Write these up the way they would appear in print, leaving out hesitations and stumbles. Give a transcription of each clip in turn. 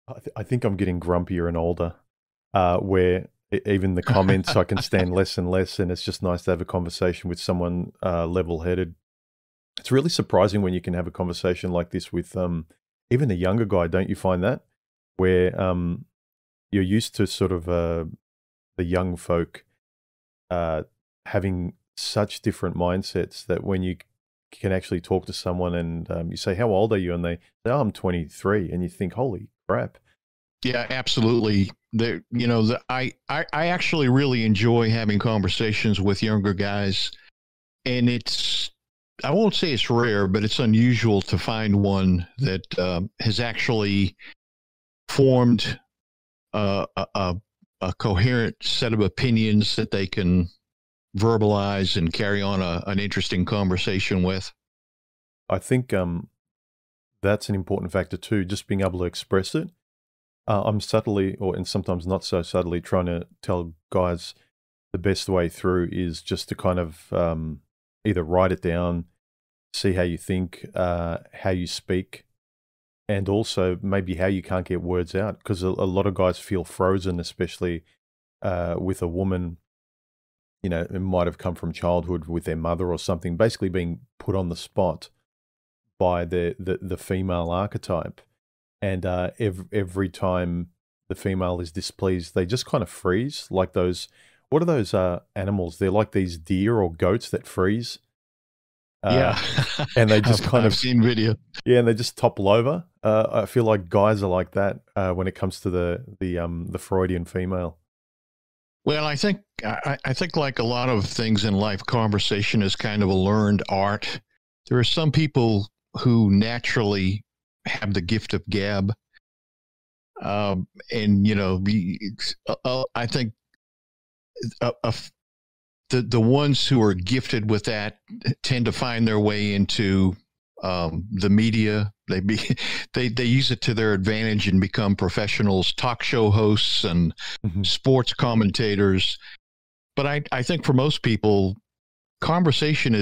I think I'm getting grumpier and older, where even the comments I can stand less and less, and it's just nice to have a conversation with someone level-headed. It's really surprising when you can have a conversation like this with even a younger guy, don't you find that? Where you're used to sort of the young folk uh, having such different mindsets that when you can actually talk to someone and you say, "How old are you?" and they say, "Oh, I'm 23," and you think, "Holy crap!" Yeah, absolutely. There, I actually really enjoy having conversations with younger guys, and I won't say it's rare, but it's unusual to find one that has actually formed a coherent set of opinions that they can verbalize and carry on an interesting conversation with. I think that's an important factor too, just being able to express it. I'm subtly, and sometimes not so subtly, trying to tell guys the best way through is just to kind of either write it down, see how you think, how you speak, and also maybe how you can't get words out. Because a lot of guys feel frozen, especially with a woman. It might have come from childhood with their mother or something, basically being put on the spot by the female archetype. And every time the female is displeased, they just kind of freeze, like those. What are those animals? They're like these deer or goats that freeze, Yeah, and they just kind I've of seen video. yeah, and they just topple over. I feel like guys are like that when it comes to the Freudian female. Well, I think like a lot of things in life, conversation is kind of a learned art. There are some people who naturally have the gift of gab, and I think uh, the ones who are gifted with that tend to find their way into the media. They use it to their advantage and become professionals, talk show hosts, and Mhm. sports commentators. But I think for most people, conversation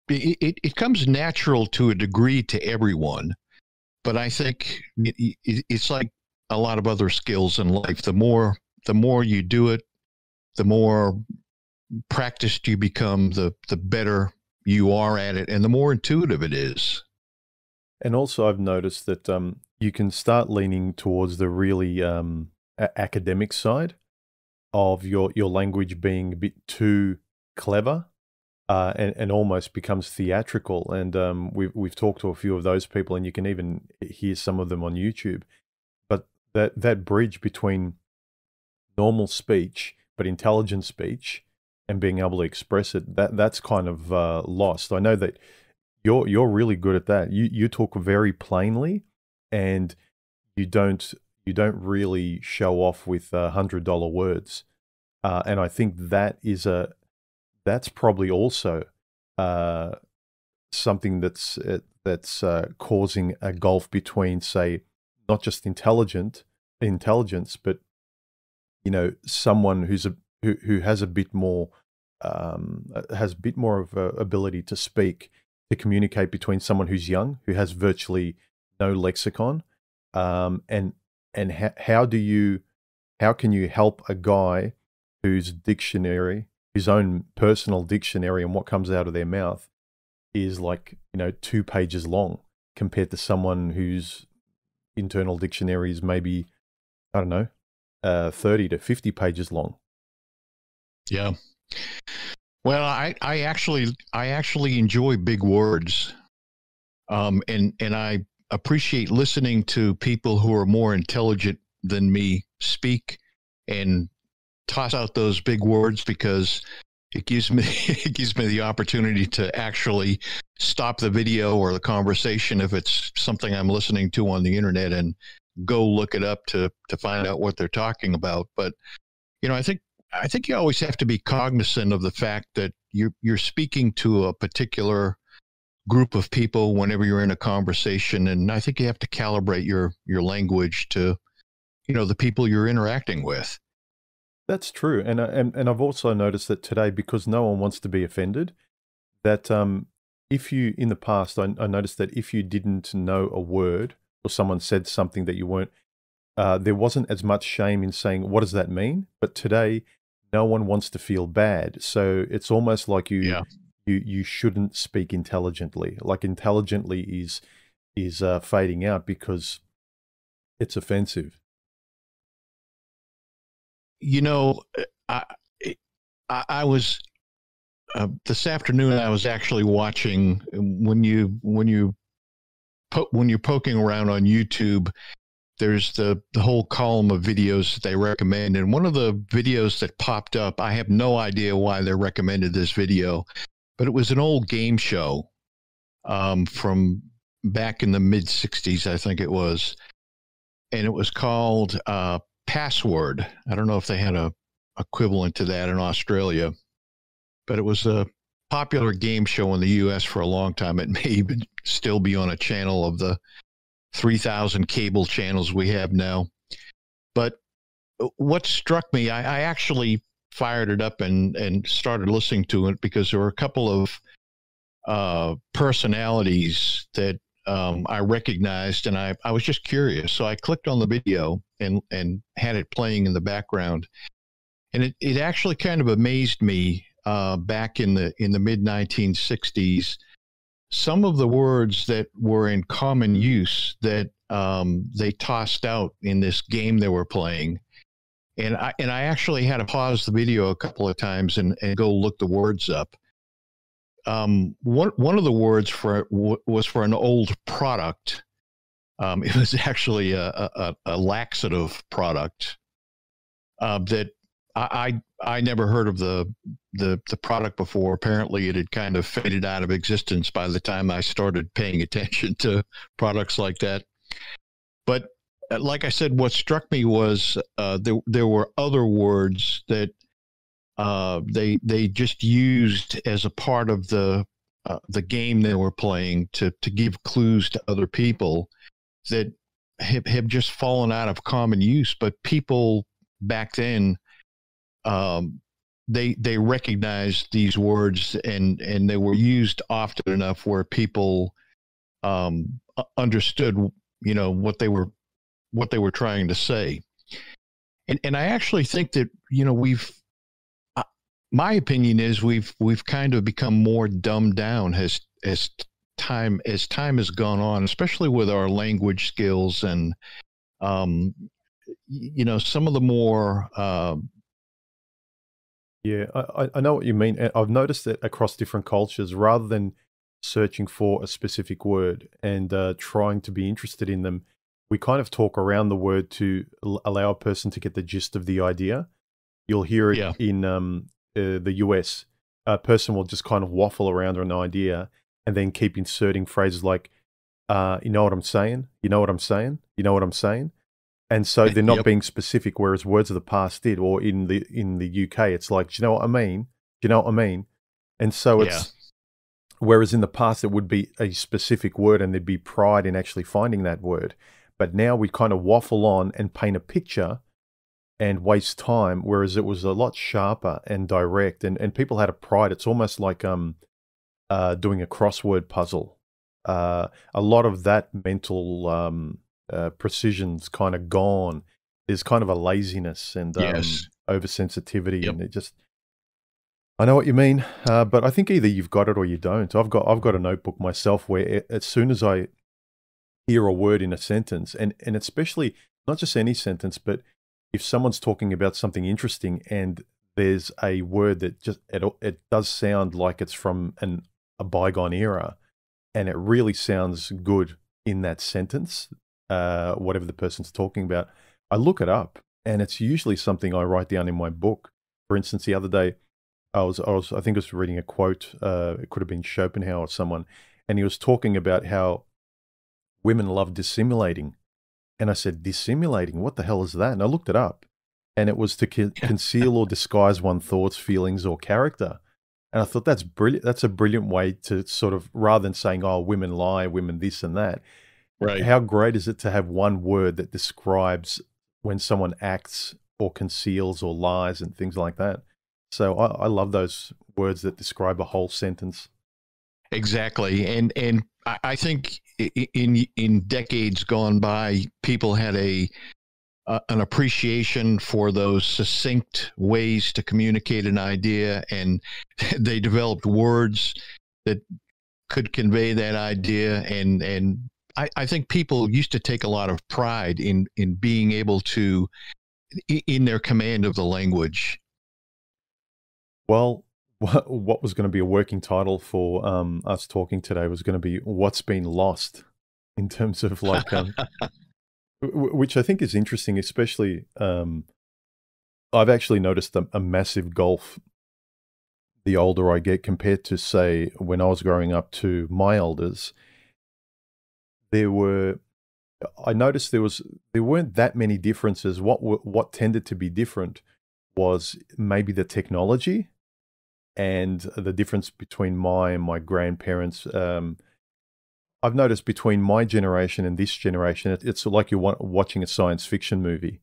it comes natural to a degree to everyone. But I think it's like a lot of other skills in life. The more you do it, the more practiced you become, the better you are at it, and the more intuitive it is. And also, I've noticed that you can start leaning towards the really academic side of your language being a bit too clever, and almost becomes theatrical. And we've talked to a few of those people, and you can even hear some of them on YouTube. But that bridge between normal speech but intelligent speech and being able to express it, that's kind of lost. I know that you're really good at that. You talk very plainly, and you don't you don't really show off with $100 words. And I think that's probably also uh, something that's causing a gulf between, say, not just intelligence, but someone who has a bit more has a bit more of a ability to speak, to communicate, between someone who's young, who has virtually no lexicon, and how can you help a guy whose dictionary, his own personal dictionary, and what comes out of their mouth is like 2 pages long, compared to someone whose internal dictionary is maybe, I don't know, 30 to 50 pages long. Yeah. Well, I actually enjoy big words, and I appreciate listening to people who are more intelligent than me speak and toss out those big words, because it gives me it gives me the opportunity to actually stop the video or the conversation if it's something I'm listening to on the internet, and go look it up to find out what they're talking about. But I think you always have to be cognizant of the fact that you're speaking to a particular group of people whenever you're in a conversation, and I think you have to calibrate your language to the people you're interacting with. That's true, and I've also noticed that today, because no one wants to be offended, that if you in the past, I noticed that if you didn't know a word, or someone said something that you weren't, there wasn't as much shame in saying, what does that mean? But today, no one wants to feel bad. So it's almost like Yeah. you shouldn't speak intelligently. Like intelligently is fading out because it's offensive. You know, I I was this afternoon. I was actually watching when you're poking around on YouTube. There's the whole column of videos that they recommend, and one of the videos that popped up. I have no idea why they recommended this video, but it was an old game show from back in the mid '60s, I think it was, and it was called Password. I don't know if they had a equivalent to that in Australia, but it was a popular game show in the U.S. for a long time. It may even still be on a channel of the 3,000 cable channels we have now. But what struck me, I actually fired it up and started listening to it because there were a couple of personalities that I recognized, and I was just curious. So I clicked on the video and had it playing in the background. And it actually kind of amazed me back in the mid 1960s, some of the words that were in common use that they tossed out in this game they were playing. And I actually had to pause the video a couple of times and go look the words up. One of the words was for an old product. It was actually a laxative product that I never heard of the product before. Apparently, it had kind of faded out of existence by the time I started paying attention to products like that. But like I said, what struck me was there were other words that they just used as a part of the game they were playing to give clues to other people that have just fallen out of common use. But people back then, they recognized these words and they were used often enough where people understood, what they were trying to say. And I actually think that, my opinion is we've kind of become more dumbed down as time has gone on, especially with our language skills and some of the more Yeah, I know what you mean. And I've noticed that across different cultures, rather than searching for a specific word and trying to be interested in them, we kind of talk around the word to allow a person to get the gist of the idea. You'll hear it in the US. A person will just kind of waffle around an idea and then keep inserting phrases like, you know what I'm saying? You know what I'm saying? You know what I'm saying? And so they're not being specific, whereas words of the past did, or in the UK, it's like, do you know what I mean? Do you know what I mean? And so it's, whereas in the past it would be a specific word and there'd be pride in actually finding that word. But now we kind of waffle on and paint a picture and waste time, whereas it was a lot sharper and direct, and people had a pride. It's almost like doing a crossword puzzle. A lot of that mental precision's kind of gone. There's kind of a laziness and oversensitivity, and it just. I know what you mean, but I think either you've got it or you don't. I've got a notebook myself where as soon as I hear a word in a sentence, and especially not just any sentence, but if someone's talking about something interesting and there's a word that just it does sound like it's from a bygone era, and it really sounds good in that sentence, whatever the person's talking about, I look it up, and it's usually something I write down in my book. For instance, the other day, I think I was reading a quote. It could have been Schopenhauer or someone, and he was talking about how women love dissimulating. And I said, dissimulating? What the hell is that? And I looked it up, and it was to conceal or disguise one's thoughts, feelings, or character. And I thought that's brilliant. That's a brilliant way to sort of, rather than saying, oh, women lie, women this and that. Right. How great is it to have one word that describes when someone acts or conceals or lies and things like that? So I love those words that describe a whole sentence. Exactly. And I think in decades gone by, people had a an appreciation for those succinct ways to communicate an idea, and they developed words that could convey that idea. And I think people used to take a lot of pride in being able to, in their command of the language. Well, what was going to be a working title for us talking today was going to be "What's Been Lost," in terms of like, which I think is interesting, especially I've actually noticed a massive gulf the older I get compared to, say, when I was growing up to my elders. I noticed there weren't that many differences. What tended to be different was maybe the technology and the difference between my and my grandparents. I've noticed between my generation and this generation, it's like you're watching a science fiction movie,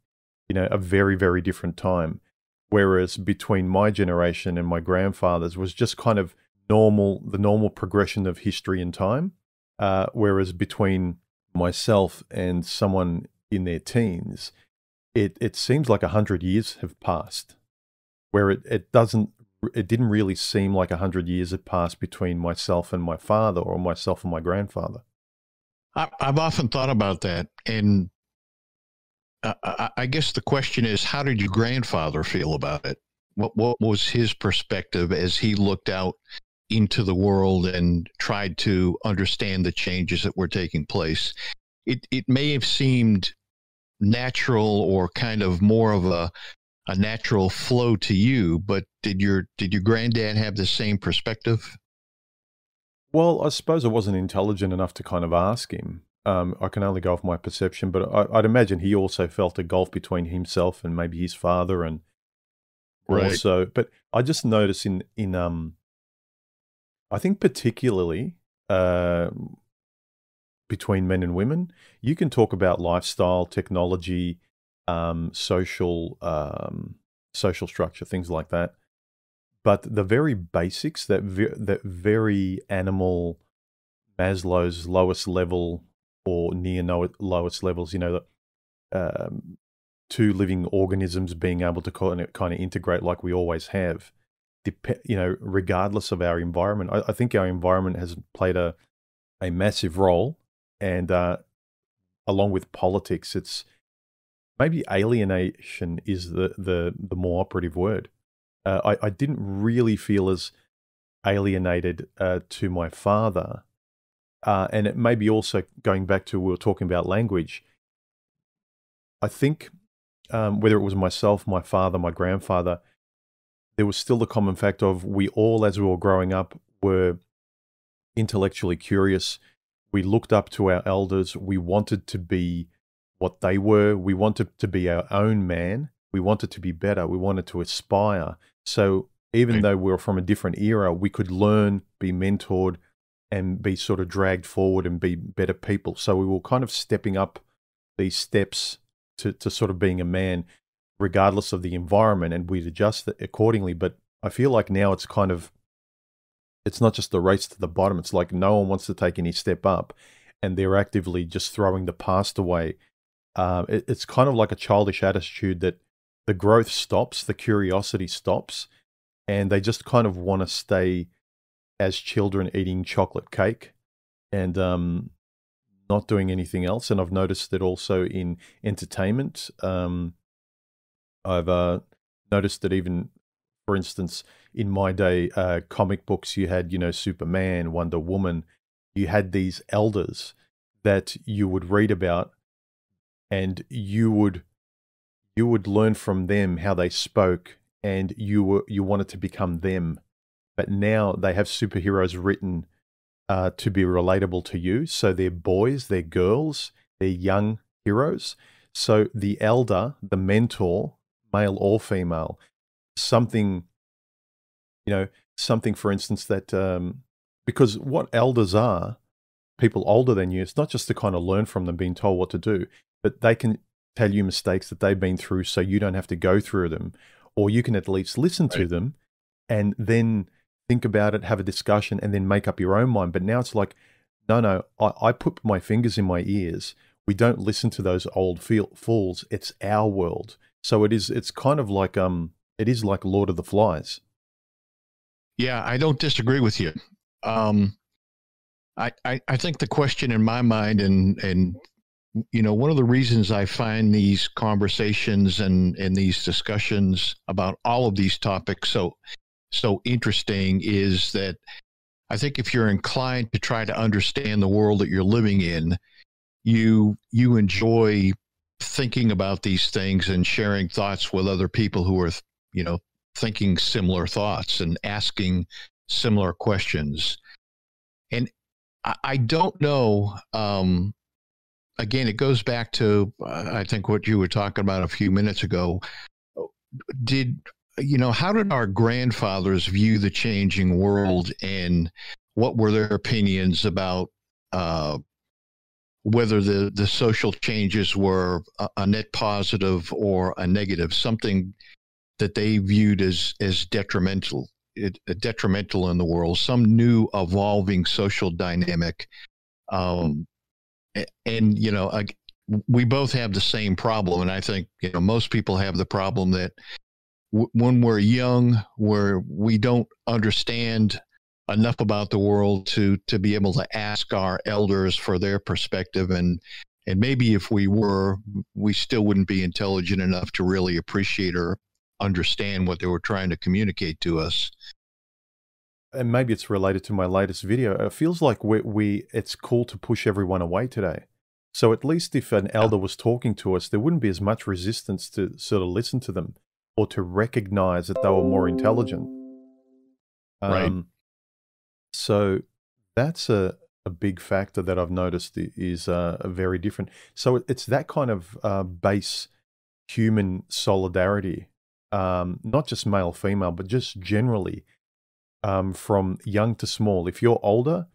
a very, very different time. Whereas between my generation and my grandfather's was just kind of the normal progression of history and time. Whereas between myself and someone in their teens, it seems like 100 years have passed, where it didn't really seem like 100 years had passed between myself and my father, or myself and my grandfather. I've often thought about that, and I guess the question is, how did your grandfather feel about it? What was his perspective as he looked out into the world and tried to understand the changes that were taking place? It may have seemed natural, or kind of more of a natural flow to you, but did your granddad have the same perspective? Well, I suppose I wasn't intelligent enough to kind of ask him. I can only go off my perception, but I'd imagine he also felt a gulf between himself and maybe his father, and Right. also. But I just noticed I think particularly uh, between men and women, you can talk about lifestyle, technology, social structure, things like that. But the very basics, that very animal Maslow's lowest level, or near lowest levels, um, two living organisms being able to kind of integrate like we always have, regardless of our environment. I think our environment has played a massive role, and along with politics, it's maybe alienation is the more operative word. I didn't really feel as alienated to my father. And it may be also going back to, we were talking about language. I think whether it was myself, my father, my grandfather, there was still the common fact of, we all, as we were growing up, were intellectually curious. We looked up to our elders. We wanted to be what they were. We wanted to be our own man. We wanted to be better. We wanted to aspire. So even Right. though we were from a different era, we could learn, be mentored, and be sort of dragged forward and be better people. So we were kind of stepping up these steps to sort of being a man, regardless of the environment, and we'd adjust it accordingly. But I feel like now it's not just the race to the bottom. It's like no one wants to take any step up, and they're actively just throwing the past away. It's kind of like a childish attitude that the growth stops, the curiosity stops, and they just kind of want to stay as children eating chocolate cake and not doing anything else. And I've noticed that also in entertainment. I've noticed that even, for instance, in my day, comic books, you had, Superman, Wonder Woman. You had these elders that you would read about, and you would learn from them how they spoke, and you wanted to become them. But now they have superheroes written to be relatable to you. So they're boys, they're girls, they're young heroes. So the elder, the mentor, male or female, something, something, for instance, that, because what elders are, people older than you, it's not just to kind of learn from them being told what to do, but they can tell you mistakes that they've been through so you don't have to go through them, or you can at least listen to Right. them and then think about it, have a discussion, and then make up your own mind. But now it's like, no, I put my fingers in my ears. we don't listen to those old fools. It's our world. So it's kind of like it is like Lord of the Flies. Yeah, I don't disagree with you. I think the question in my mind, and one of the reasons I find these conversations and these discussions about all of these topics so interesting is that I think if you're inclined to try to understand the world that you're living in, you enjoy thinking about these things and sharing thoughts with other people who are, thinking similar thoughts and asking similar questions. And I don't know. Again, it goes back to I think what you were talking about a few minutes ago. How did our grandfathers view the changing world, and what were their opinions about whether the social changes were a net positive or a negative, something that they viewed as detrimental in the world, some new evolving social dynamic. We both have the same problem, and I think most people have the problem that when we're young, where we don't understand enough about the world to be able to ask our elders for their perspective, and maybe if we were, we still wouldn't be intelligent enough to really appreciate or understand what they were trying to communicate to us. And maybe it's related to my latest video. It feels like it's cool to push everyone away today. So at least if an elder was talking to us, there wouldn't be as much resistance to sort of listen to them or to recognize that they were more intelligent. Right. So that's a big factor that I've noticed is very different. So it's that kind of base human solidarity, not just male, female, but just generally from young to small. If you're older,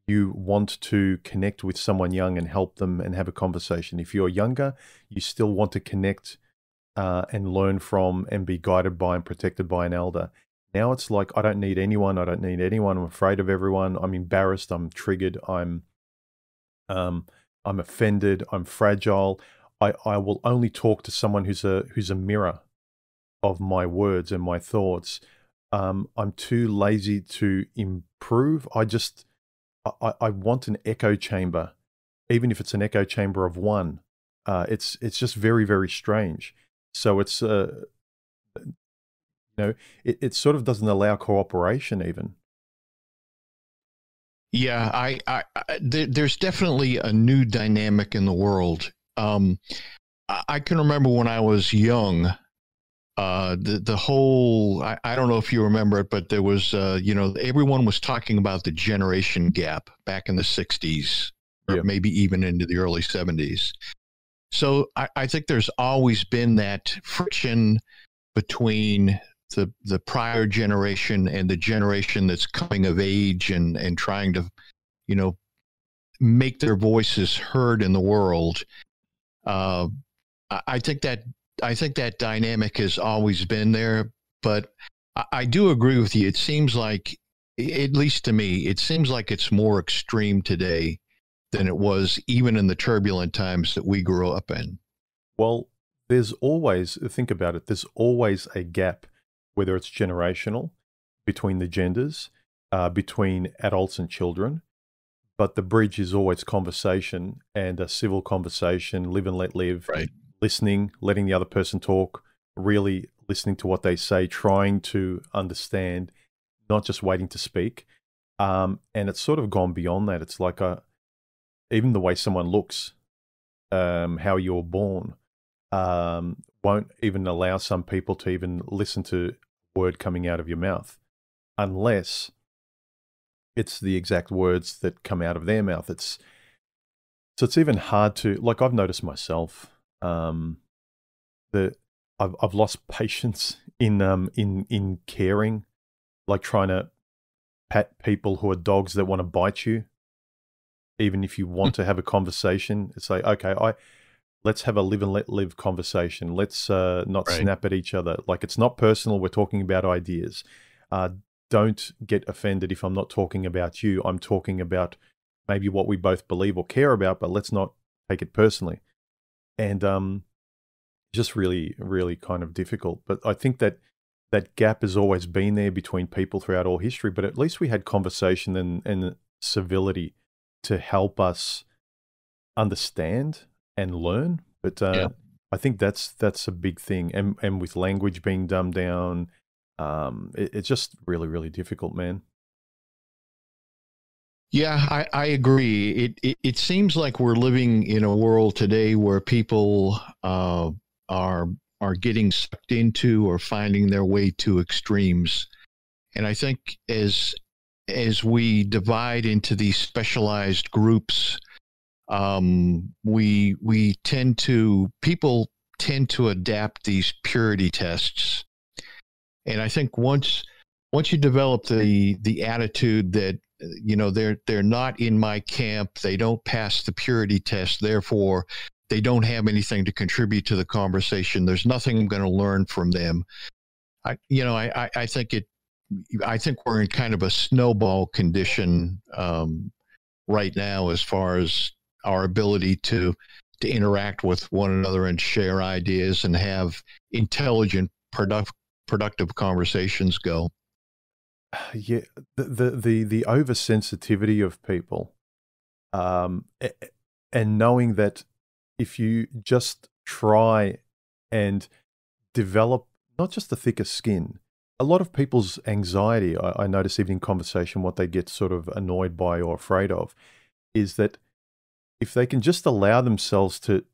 you want to connect with someone young and help them and have a conversation. If you're younger, you still want to connect and learn from and be guided by and protected by an elder. Now it's like, I don't need anyone. I don't need anyone. I'm afraid of everyone. I'm embarrassed. I'm triggered. I'm offended. I'm fragile. I will only talk to someone who's a mirror of my words and my thoughts. I'm too lazy to improve. I want an echo chamber, even if it's an echo chamber of one. It's just very, very strange. So it's it sort of doesn't allow cooperation even. Yeah, there's definitely a new dynamic in the world. I can remember when I was young, the whole, I don't know if you remember it, but there was, everyone was talking about the generation gap back in the 60s, or maybe even into the early 70s. So I think there's always been that friction between the prior generation and the generation that's coming of age and trying to, make their voices heard in the world. I think that dynamic has always been there, but I do agree with you. It seems like, at least to me, it seems like it's more extreme today than it was even in the turbulent times that we grew up in. Well, there's always, think about it, there's always a gap, whether it's generational, between the genders, between adults and children. But the bridge is always conversation, and a civil conversation, live and let live. Right. Listening, letting the other person talk, really listening to what they say, trying to understand, not just waiting to speak. And it's sort of gone beyond that. It's like even the way someone looks, how you're born, won't even allow some people to even listen to a word coming out of your mouth unless it's the exact words that come out of their mouth. So it's even hard to, like, I've noticed myself, that I've lost patience in caring, like trying to pat people who are dogs that want to bite you. Even if you want to have a conversation, it's like, okay, let's have a live and let live conversation. Let's not snap at each other. Like, it's not personal. We're talking about ideas. Don't get offended if I'm not talking about you. I'm talking about maybe what we both believe or care about, but let's not take it personally, and just really, really kind of difficult. But I think that that gap has always been there between people throughout all history. But at least we had conversation and civility to help us understand and learn. But Yeah. I think that's a big thing. And with language being dumbed down, it's just really, really difficult, man. Yeah, I agree. It seems like we're living in a world today where people are getting sucked into or finding their way to extremes. And I think as we divide into these specialized groups, people tend to adapt these purity tests. And I think once you develop the attitude that they're not in my camp, they don't pass the purity test, therefore they don't have anything to contribute to the conversation, there's nothing I'm going to learn from them. I think we're in kind of a snowball condition right now as far as our ability to interact with one another and share ideas and have intelligent, productive conversations go. Yeah, the oversensitivity of people, and knowing that if you just try and develop not just a thicker skin, a lot of people's anxiety, I notice even in conversation, what they get sort of annoyed by or afraid of, is that if they can just allow themselves to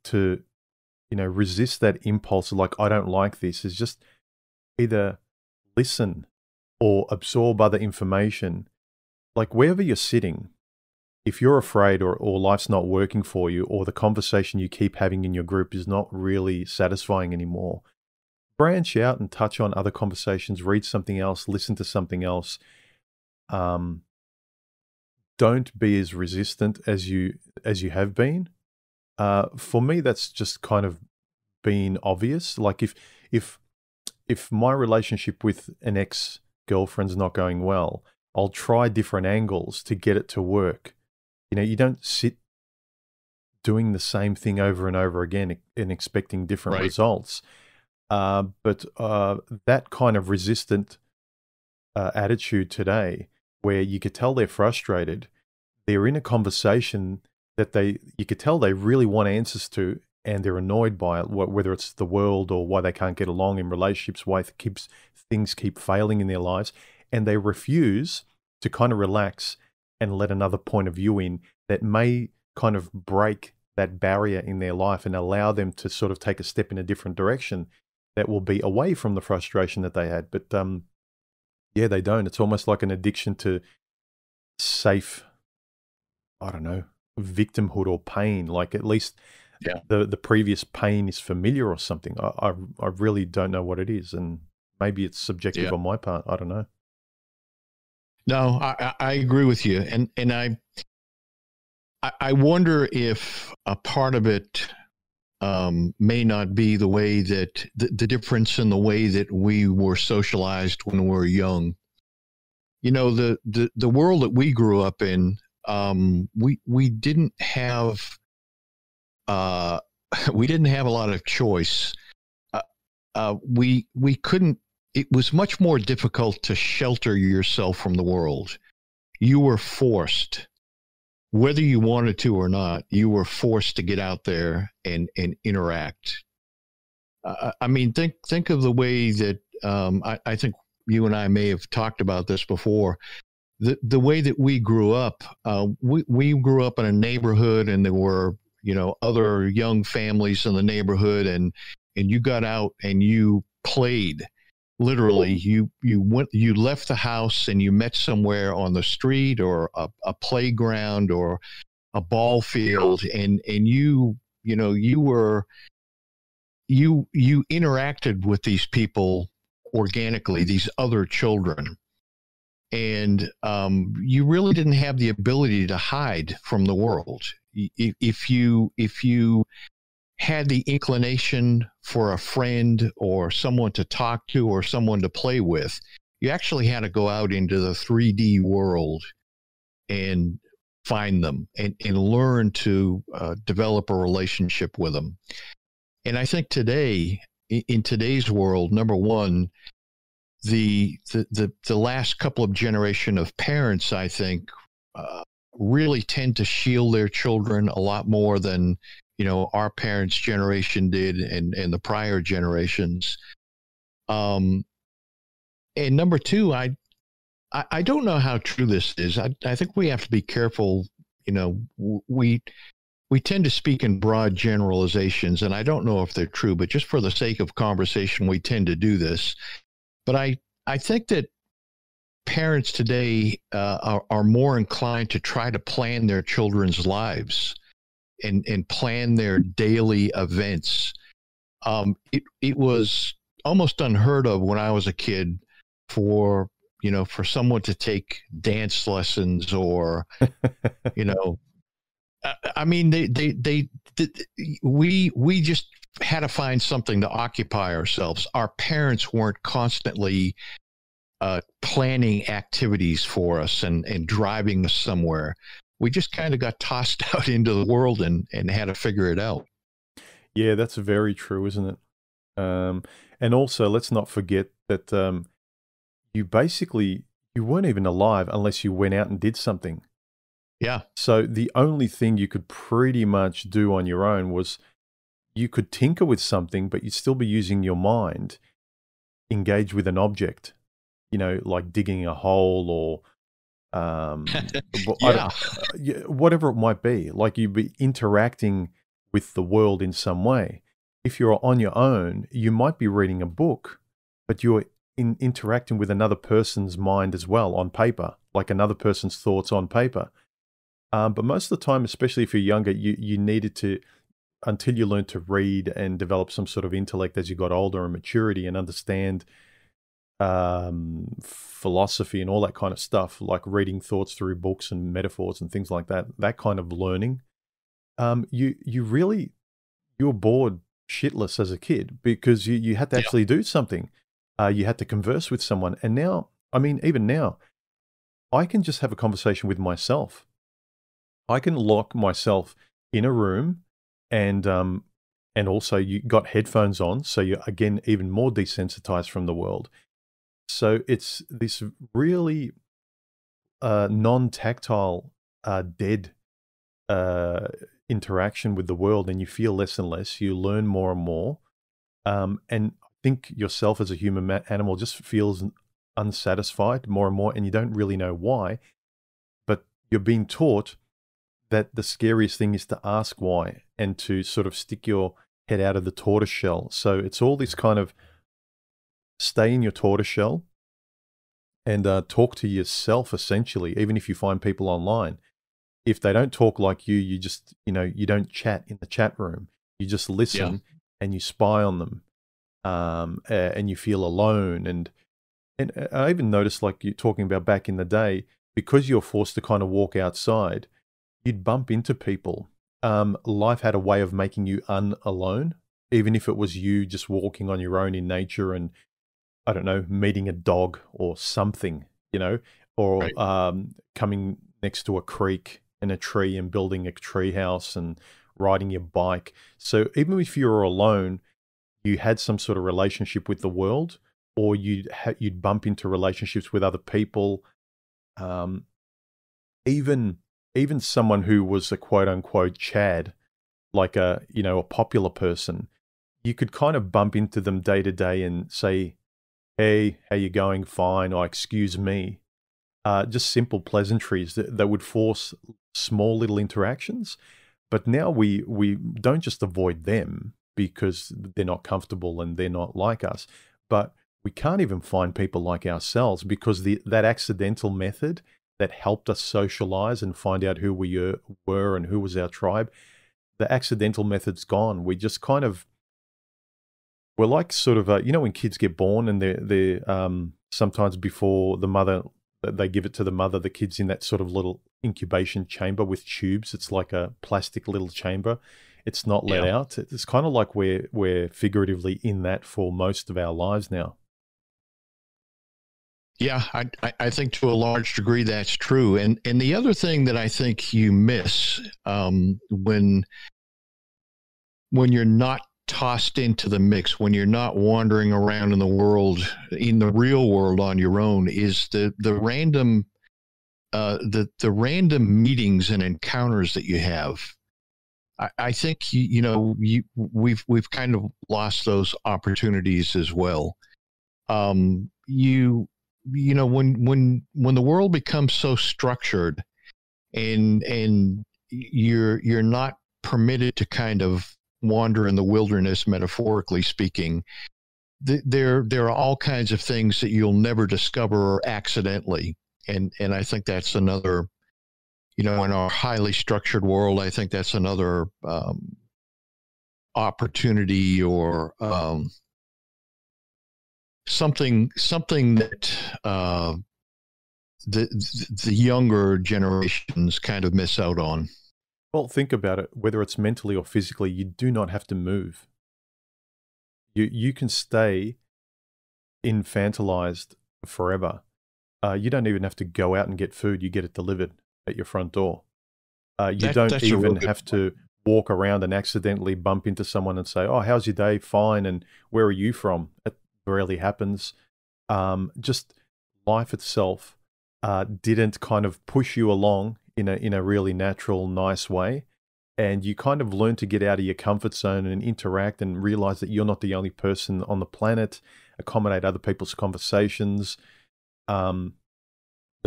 resist that impulse of like, I don't like this, is just either listen or absorb other information. Like wherever you're sitting, if you're afraid or life's not working for you, or the conversation you keep having in your group is not really satisfying anymore, branch out and touch on other conversations, read something else, listen to something else. Don't be as resistant as you have been. For me, that's just kind of been obvious. Like if my relationship with an ex-girlfriend's not going well, I'll try different angles to get it to work. You don't sit doing the same thing over and over again and expecting different results. But that kind of resistant attitude today, where you could tell they're frustrated, they're in a conversation that you could tell they really want answers to, and they're annoyed by it, whether it's the world or why they can't get along in relationships, why things keep failing in their lives, and they refuse to kind of relax and let another point of view in that may kind of break that barrier in their life and allow them to sort of take a step in a different direction that will be away from the frustration that they had. But yeah, they don't. It's almost like an addiction to safe, I don't know, victimhood or pain. Like at least the previous pain is familiar or something. I really don't know what it is, and maybe it's subjective on my part. I don't know. No, I agree with you, and I wonder if a part of it may not be the way that the difference in the way that we were socialized when we were young. The world that we grew up in, we didn't have we didn't have a lot of choice. We couldn't. It was much more difficult to shelter yourself from the world. You were forced, whether you wanted to or not, you were forced to get out there and interact. I mean, think of the way that I think you and I may have talked about this before. The way that we grew up, we grew up in a neighborhood, and there were other young families in the neighborhood, and you got out and you played. Literally, you left the house and you met somewhere on the street or a playground or a ball field, and you interacted with these people organically, these other children, and you really didn't have the ability to hide from the world. If you had the inclination for a friend or someone to talk to or someone to play with, you actually had to go out into the 3D world and find them and learn to develop a relationship with them. And I think today, in today's world, number one, the last couple of generation of parents, I think, really tend to shield their children a lot more than, you know, our parents' generation did and the prior generations. And number two, I don't know how true this is. I think we have to be careful. You know, we tend to speak in broad generalizations, and I don't know if they're true, but just for the sake of conversation, we tend to do this. But I think that parents today are more inclined to try to plan their children's lives and plan their daily events. It was almost unheard of when I was a kid for someone to take dance lessons or, you know, I mean, we just had to find something to occupy ourselves. Our parents weren't constantly planning activities for us and driving us somewhere. We just kind of got tossed out into the world and had to figure it out. Yeah, that's very true, isn't it? And also, let's not forget that you weren't even alive unless you went out and did something. Yeah. So the only thing you could pretty much do on your own was you could tinker with something, but you'd still be using your mind, engage with an object, you know, like digging a hole or whatever it might be. Like you'd be interacting with the world in some way. If you're on your own, you might be reading a book, but you're interacting with another person's mind as well on paper, like another person's thoughts on paper. But most of the time, especially if you're younger, you needed to, until you learned to read and develop some sort of intellect as you got older and maturity and understand philosophy and all that kind of stuff, like reading thoughts through books and metaphors and things like that, that kind of learning. You were bored shitless as a kid because you had to actually do something. You had to converse with someone. And now, I mean, even now, I can just have a conversation with myself. I can lock myself in a room and also you got headphones on. So you're, again, even more desensitized from the world. So it's this really non-tactile, dead interaction with the world, and you feel less and less. You learn more and more. And I think yourself as a human animal just feels unsatisfied more and more, and you don't really know why. But you're being taught that the scariest thing is to ask why and to sort of stick your head out of the tortoise shell. So it's all this kind of stay in your tortoise shell and talk to yourself, essentially, even if you find people online. If they don't talk like you just, you don't chat in the chat room. You just listen and you spy on them, and you feel alone. And I even noticed, like you're talking about back in the day, because you're forced to kind of walk outside, you'd bump into people. Life had a way of making you unalone, even if it was you just walking on your own in nature and, I don't know, meeting a dog or something, or coming next to a creek and a tree and building a tree house and riding your bike. So even if you were alone, you had some sort of relationship with the world, or you'd bump into relationships with other people. Even someone who was a quote unquote Chad, like a popular person, you could kind of bump into them day to day and say, "Hey, how you going? Fine," or "Excuse me." Just simple pleasantries that would force small little interactions. But now we don't just avoid them because they're not comfortable and they're not like us, but we can't even find people like ourselves because that accidental method that helped us socialize and find out who we were and who was our tribe, the accidental method's gone. We just kind of, we're like sort of, when kids get born and they're sometimes before the mother, they give it to the mother, the kid's in that sort of little incubation chamber with tubes. It's like a plastic little chamber. It's not let out. It's kind of like we're figuratively in that for most of our lives now. Yeah, I think to a large degree that's true. And the other thing that I think you miss when you're not tossed into the mix, when you're not wandering around in the world, in the real world on your own, is the random the random meetings and encounters that you have. I think we've kind of lost those opportunities as well. When the world becomes so structured and you're not permitted to kind of wander in the wilderness, metaphorically speaking, there are all kinds of things that you'll never discover accidentally, and I think that's another, in our highly structured world, I think that's another opportunity, or something that the younger generations kind of miss out on. Well, think about it. Whether it's mentally or physically, you do not have to move. You can stay infantilized forever. You don't even have to go out and get food. You get it delivered at your front door. You don't even have to walk around and accidentally bump into someone and say, "Oh, how's your day?" "Fine." "And where are you from?" It rarely happens. Just life itself didn't kind of push you along in a really natural, nice way. And you kind of learn to get out of your comfort zone and interact and realize that you're not the only person on the planet, accommodate other people's conversations. The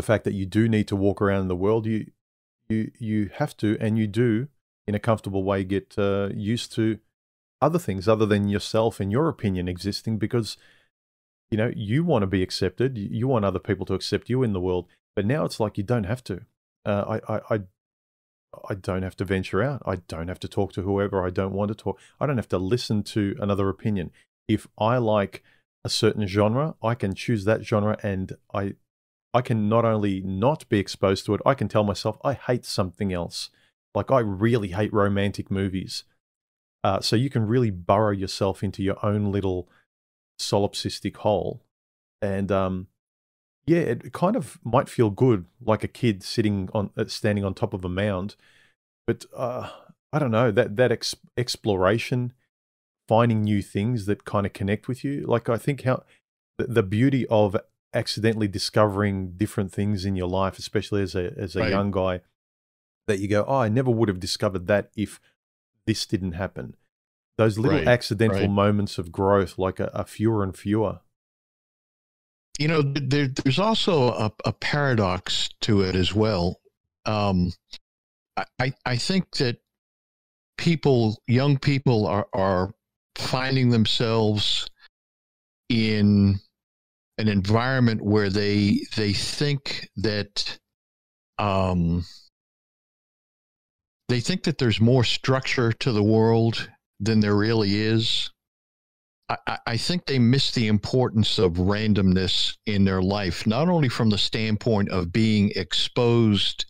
fact that you do need to walk around in the world, you have to, and you do, in a comfortable way, get used to other things other than yourself and your opinion existing, because you want to be accepted. You want other people to accept you in the world. But now it's like you don't have to. I don't have to venture out. I don't have to talk to whoever I don't want to talk. I don't have to listen to another opinion. If I like a certain genre, I can choose that genre, and I can not only not be exposed to it, I can tell myself I hate something else. Like, I really hate romantic movies. So you can really burrow yourself into your own little solipsistic hole. And yeah, it kind of might feel good, like a kid standing on top of a mound. But I don't know, that exploration, finding new things that kind of connect with you. Like, I think how the beauty of accidentally discovering different things in your life, especially as a Right. young guy, that you go, "Oh, I never would have discovered that if this didn't happen." Those little Right. accidental Right. moments of growth, like, are fewer and fewer. There's also a paradox to it as well. I think that young people are finding themselves in an environment where they think that there's more structure to the world than there really is. I think they miss the importance of randomness in their life, not only from the standpoint of being exposed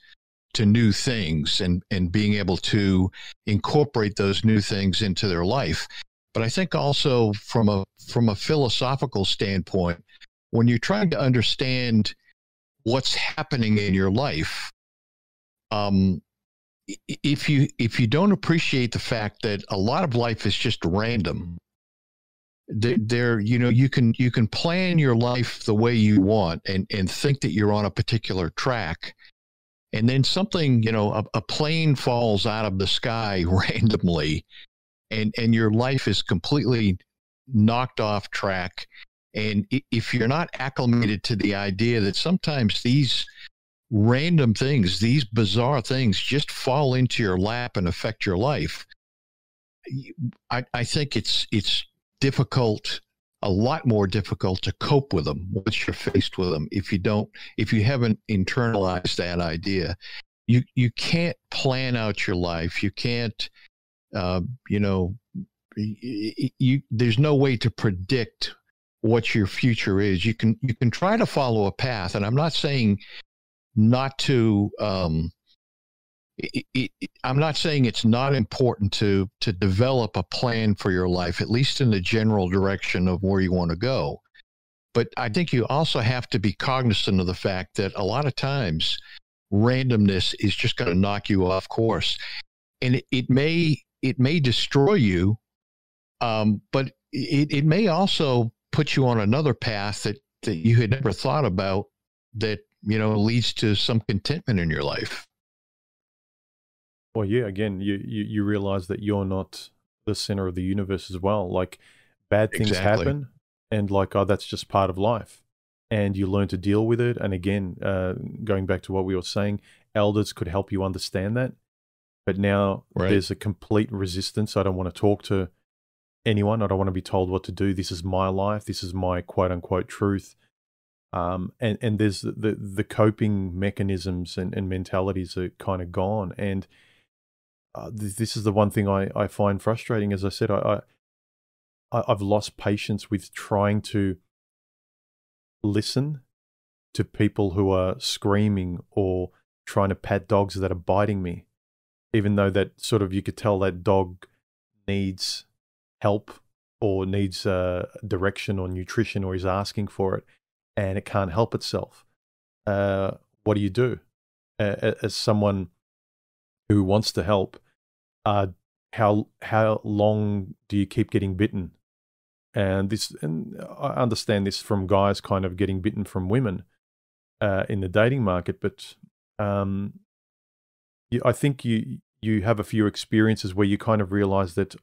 to new things and being able to incorporate those new things into their life, but I think also from a philosophical standpoint, when you're trying to understand what's happening in your life, if you don't appreciate the fact that a lot of life is just random, you can plan your life the way you want and think that you're on a particular track, and then something, a plane falls out of the sky randomly, and your life is completely knocked off track. And if you're not acclimated to the idea that sometimes these random things, these bizarre things, just fall into your lap and affect your life, I think it's difficult, a lot more difficult to cope with them once you're faced with them. If you haven't internalized that idea, you can't plan out your life. You can't, there's no way to predict what your future is. You can try to follow a path, and I'm not saying not to. I'm not saying it's not important to develop a plan for your life, at least in the general direction of where you want to go. But I think you also have to be cognizant of the fact that a lot of times randomness is just going to knock you off course, and it may destroy you, but it may also put you on another path that you had never thought about, that leads to some contentment in your life. Well, yeah, again, you realize that you're not the center of the universe as well. Like, bad things Exactly. happen, and like, oh, that's just part of life. And you learn to deal with it. And again, going back to what we were saying, elders could help you understand that. But now Right. there's a complete resistance. I don't want to talk to anyone. I don't want to be told what to do. This is my life. This is my quote unquote truth. And there's the coping mechanisms and mentalities are kind of gone. And this is the one thing I find frustrating. As I said, I've lost patience with trying to listen to people who are screaming or trying to pat dogs that are biting me, even though that sort of, you could tell that dog needs help or needs direction or nutrition, or is asking for it, and it can't help itself. What do you do as someone who wants to help? How long do you keep getting bitten? And I understand this from guys kind of getting bitten from women in the dating market, but I think you have a few experiences where you kind of realize that,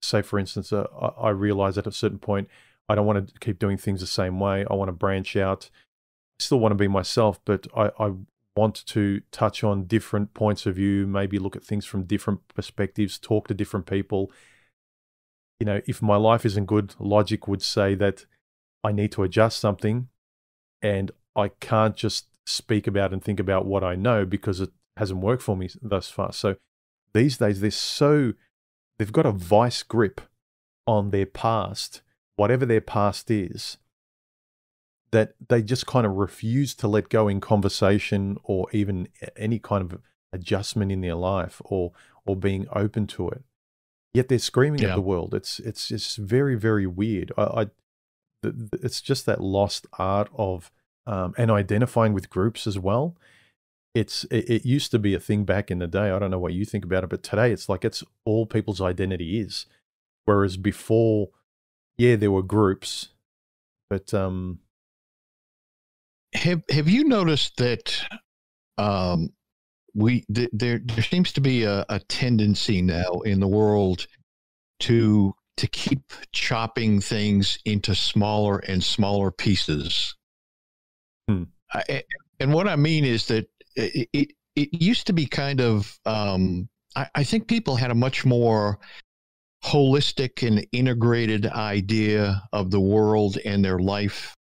say for instance, I realize at a certain point, I don't want to keep doing things the same way. I want to branch out. I still want to be myself, but I want to touch on different points of view, maybe look at things from different perspectives, talk to different people. If my life isn't good, logic would say that I need to adjust something, and I can't just speak about and think about what I know, because it hasn't worked for me thus far. So these days, they've got a vice grip on their past, whatever their past is, that they just kind of refuse to let go in conversation, or even any kind of adjustment in their life, or being open to it. Yet they're screaming at the world. It's just very, very weird. It's just that lost art of and identifying with groups as well. It used to be a thing back in the day. I don't know what you think about it, but today it's like it's all people's identity is. Whereas before, yeah, there were groups, but have you noticed that there seems to be a tendency now in the world to keep chopping things into smaller and smaller pieces. And what I mean is that it used to be kind of, I think people had a much more holistic and integrated idea of the world and their life.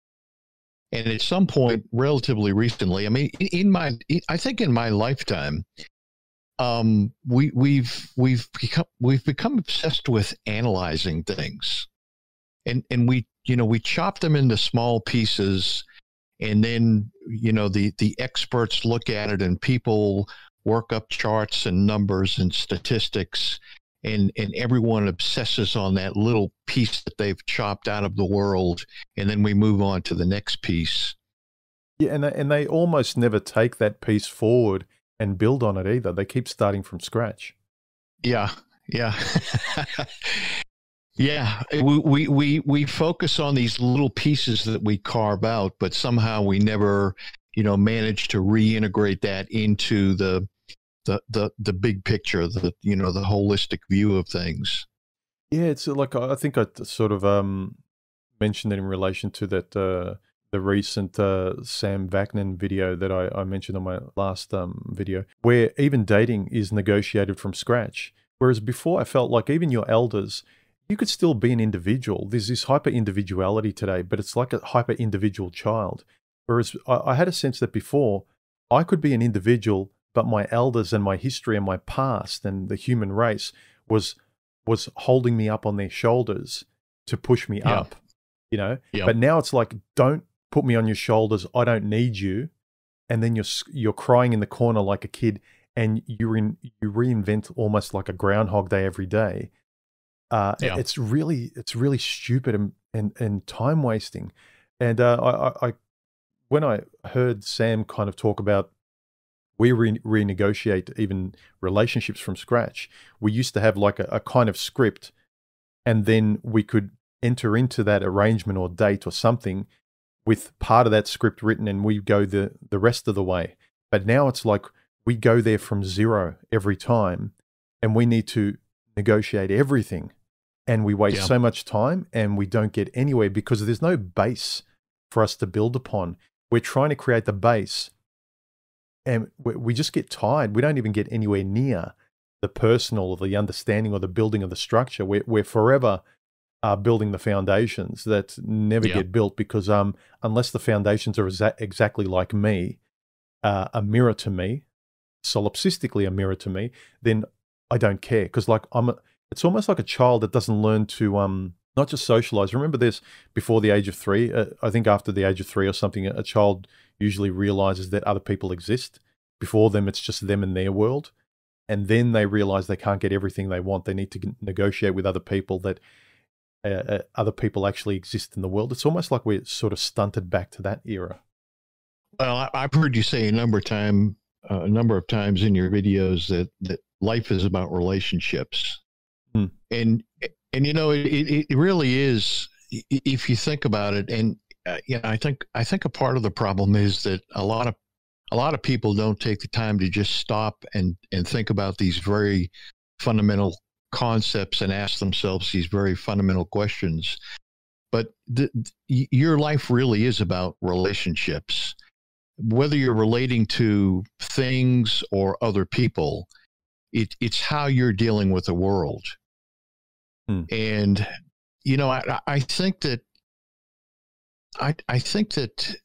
And at some point, relatively recently, I mean, I think in my lifetime, we've become obsessed with analyzing things, and we chop them into small pieces, and then the experts look at it, and people work up charts and numbers and statistics, and everyone obsesses on that little piece that they've chopped out of the world, and then we move on to the next piece. Yeah, and they almost never take that piece forward and build on it either. They keep starting from scratch. Yeah. Yeah, we focus on these little pieces that we carve out, but somehow we never, manage to reintegrate that into the big picture, the holistic view of things. Yeah, it's like, I think I sort of mentioned it in relation to that the recent Sam Vaknin video that I mentioned on my last video, where even dating is negotiated from scratch. Whereas before, I felt like even your elders, you could still be an individual. There's this hyper individuality today, but it's like a hyper individual child. Whereas I had a sense that before, I could be an individual, but my elders and my history and my past and the human race was holding me up on their shoulders to push me up, Yep. But now it's like, don't put me on your shoulders. I don't need you. And then you're crying in the corner like a kid, and you reinvent almost like a Groundhog Day every day. It's really stupid and time wasting. And when I heard Sam kind of talk about we renegotiate even relationships from scratch, we used to have like a kind of script, and then we could enter into that arrangement or date or something with part of that script written, and we go the rest of the way. But now it's like we go there from zero every time, and we need to negotiate everything, and we waste Yeah. so much time and we don't get anywhere because there's no base for us to build upon. We're trying to create the base, and we just get tired. We don't even get anywhere near the personal or the understanding or the building of the structure. We're forever building the foundations that never Yeah. get built because unless the foundations are exactly like me, a mirror to me, solipsistically a mirror to me, then I don't care because like it's almost like a child that doesn't learn to not just socialize. Remember this before the age of 3. I think after the age of 3 or something, a child usually realizes that other people exist. Before them, it's just them and their world. And then they realize they can't get everything they want. They need to negotiate with other people that other people actually exist in the world. It's almost like we're sort of stunted back to that era. Well, I've heard you say a number of times in your videos that life is about relationships, Hmm. and you know it really is if you think about it. And you know, I think a part of the problem is that a lot of people don't take the time to just stop and think about these very fundamental concepts and ask themselves these very fundamental questions. But your life really is about relationships, whether you're relating to things or other people. It's how you're dealing with the world. Hmm. And you know, I think that I think that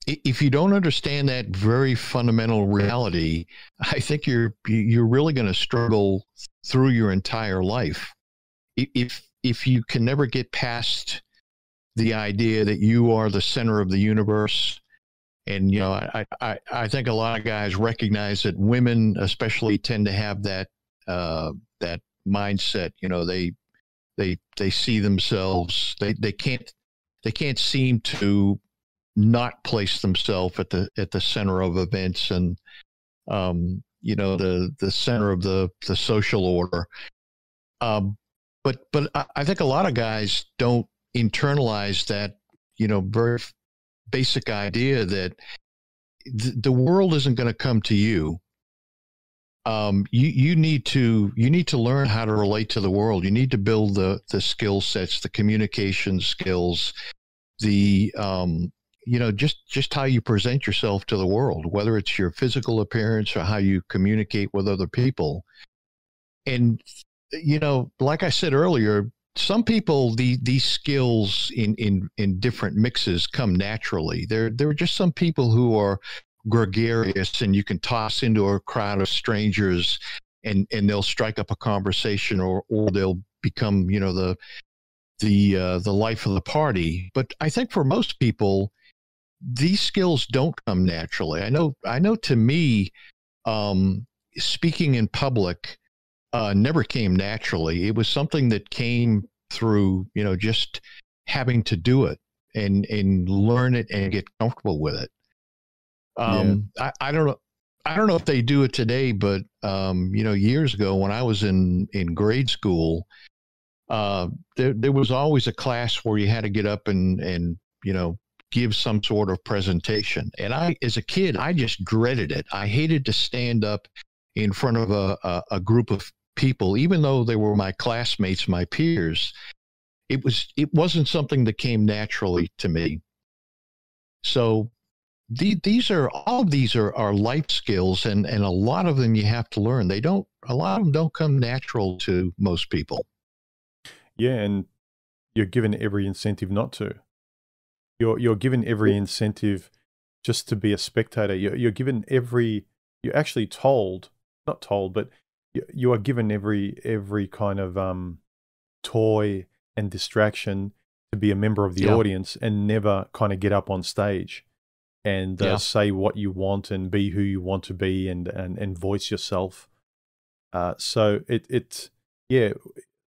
if you don't understand that very fundamental reality, I think you're really going to struggle through your entire life. If you can never get past the idea that you are the center of the universe. And you know, I think a lot of guys recognize that women especially tend to have that that mindset. You know, they see themselves, they can't seem to not place themselves at the center of events, and you know, the center of the social order. But I think a lot of guys don't internalize that, you know, very basic idea that the world isn't going to come to you. You need to learn how to relate to the world. You need to build the skill sets, the communication skills, the you know, just how you present yourself to the world, whether it's your physical appearance or how you communicate with other people. And you know, like I said earlier, some people these skills in different mixes come naturally. There are just some people who are gregarious, and you can toss into a crowd of strangers, and they'll strike up a conversation, or they'll become, you know, the life of the party. But I think for most people, these skills don't come naturally. I know to me, speaking in public never came naturally. It was something that came through, you know, just having to do it and learn it and get comfortable with it. I don't know. I don't know if they do it today, but you know, years ago when I was in grade school, there was always a class where you had to get up and you know, give some sort of presentation. And as a kid, I just dreaded it. I hated to stand up in front of a group of people, even though they were my classmates, my peers. It wasn't something that came naturally to me. So all of these are life skills, and a lot of them you have to learn. A lot of them don't come natural to most people. Yeah, and you're given every incentive not to. You're given every incentive just to be a spectator. You're given you're actually told, not told, but you are given every kind of toy and distraction to be a member of the audience and never kind of get up on stage and say what you want and be who you want to be and voice yourself. So yeah,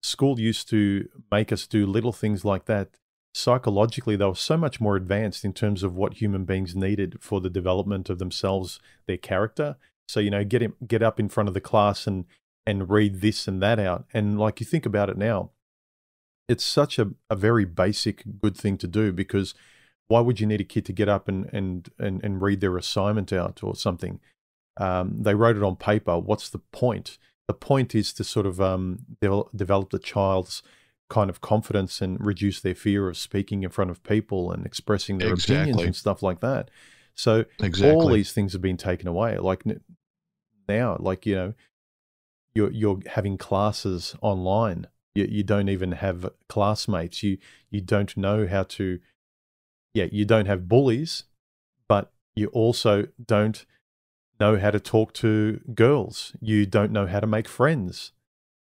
school used to make us do little things like that psychologically, they were so much more advanced in terms of what human beings needed for the development of themselves, their character. So, get up in front of the class and read this and that out. And like, you think about it now, it's such a very basic good thing to do, because why would you need a kid to get up and read their assignment out or something? They wrote it on paper. What's the point? The point is to sort of develop the child's kind of confidence and reduce their fear of speaking in front of people and expressing their opinions and stuff like that. So all these things have been taken away. Like now, like, you're having classes online. You don't even have classmates. You don't know how to, you don't have bullies, but you also don't know how to talk to girls. You don't know how to make friends.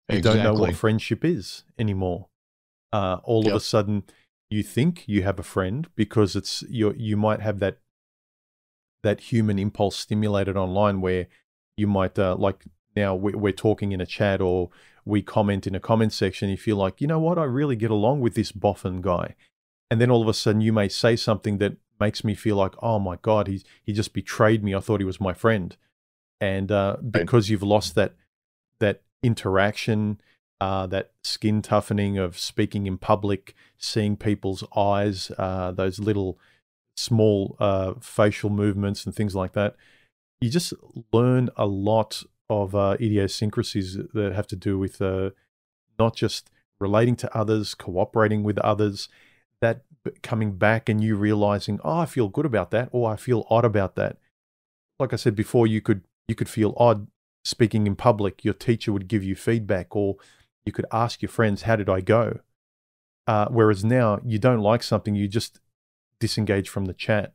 You don't know what friendship is anymore. All of a sudden, you think you have a friend because you might have that human impulse stimulated online, where you might like now we're talking in a chat, or we comment in a comment section. You feel like, you know what, I really get along with this Boffin guy, and then all of a sudden you may say something that makes me feel like, oh my God, he just betrayed me. I thought he was my friend, and because you've lost that interaction, that skin toughening of speaking in public, seeing people's eyes, those little small facial movements and things like that. You just learn a lot of idiosyncrasies that have to do with not just relating to others, cooperating with others, that coming back and you realizing, oh, I feel good about that, or I feel odd about that. Like I said before, you could feel odd speaking in public. Your teacher would give you feedback, or you could ask your friends, how did I go? Whereas now, you don't like something, you just disengage from the chat.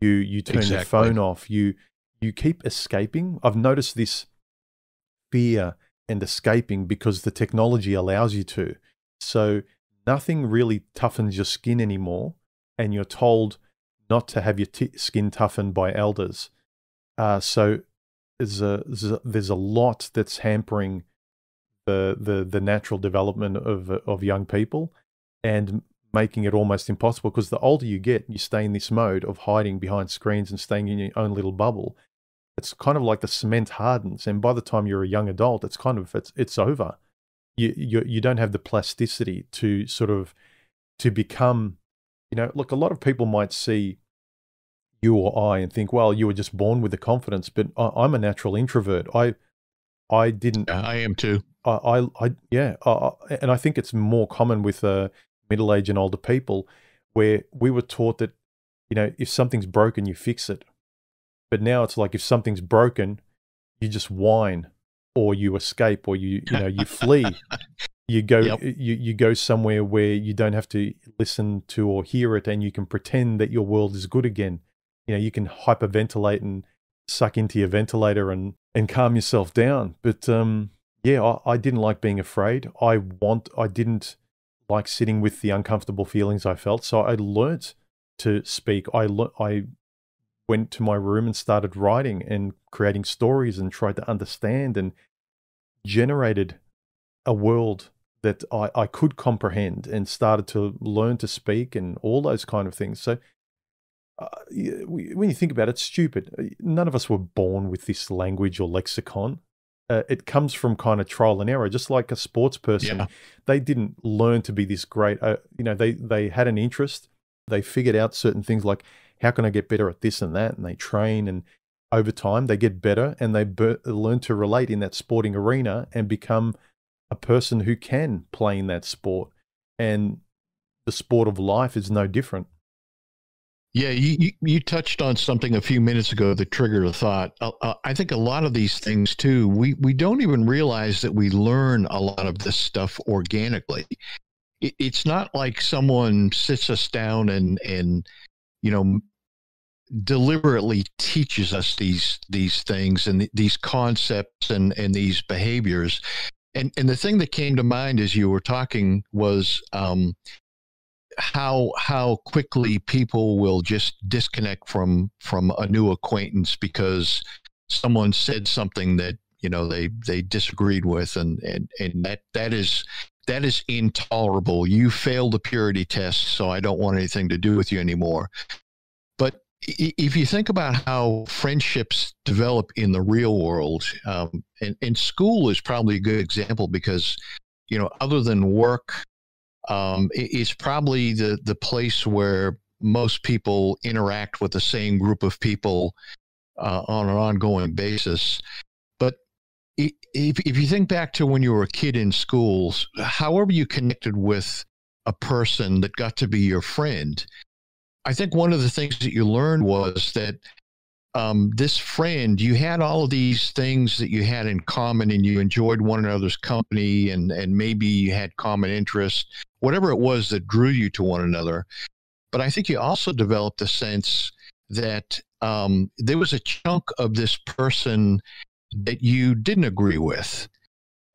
You turn your phone off. You keep escaping. I've noticed this fear and escaping because the technology allows you to. So nothing really toughens your skin anymore, and you're told not to have your skin toughened by elders. So there's a lot that's hampering the natural development of young people, and making it almost impossible, because the older you get, you stay in this mode of hiding behind screens and staying in your own little bubble. It's kind of like the cement hardens, and by the time you're a young adult, it's over. You don't have the plasticity to sort of to become, look, a lot of people might see you or I and think, well, you were just born with the confidence, but I'm a natural introvert. I didn't. Yeah, I am too. And I think it's more common with middle-aged and older people, where we were taught that, if something's broken, you fix it. But now it's like, if something's broken, you just whine, or you escape, or you flee. You go you go somewhere where you don't have to listen to or hear it, and you can pretend that your world is good again. You can hyperventilate and suck into your ventilator and calm yourself down. But I didn't like being afraid. I didn't like sitting with the uncomfortable feelings I felt. So I learnt to speak. I went to my room and started writing and creating stories, and tried to understand and generated a world that I could comprehend, and started to learn to speak and all those kind of things. So when you think about it, it's stupid. None of us were born with this language or lexicon. It comes from kind of trial and error, just like a sports person. Yeah. They didn't learn to be this great. They had an interest. They figured out certain things, like, how can I get better at this and that? And they train, and over time they get better, and they learn to relate in that sporting arena and become a person who can play in that sport. And the sport of life is no different. Yeah, you touched on something a few minutes ago that triggered a thought. I think a lot of these things too, we don't even realize that we learn a lot of this stuff organically. It's not like someone sits us down and deliberately teaches us these things and these concepts and these behaviors. And the thing that came to mind as you were talking was how quickly people will just disconnect from a new acquaintance because someone said something that they disagreed with, and that is that is intolerable. You failed the purity test, so I don't want anything to do with you anymore. But if you think about how friendships develop in the real world, and school is probably a good example because, other than work, it's probably the place where most people interact with the same group of people on an ongoing basis. But if you think back to when you were a kid in schools, however you connected with a person that got to be your friend, I think one of the things that you learned was that this friend, you had all of these things that you had in common, and you enjoyed one another's company, and maybe you had common interests, whatever it was that drew you to one another. But I think you also developed a sense that there was a chunk of this person that you didn't agree with.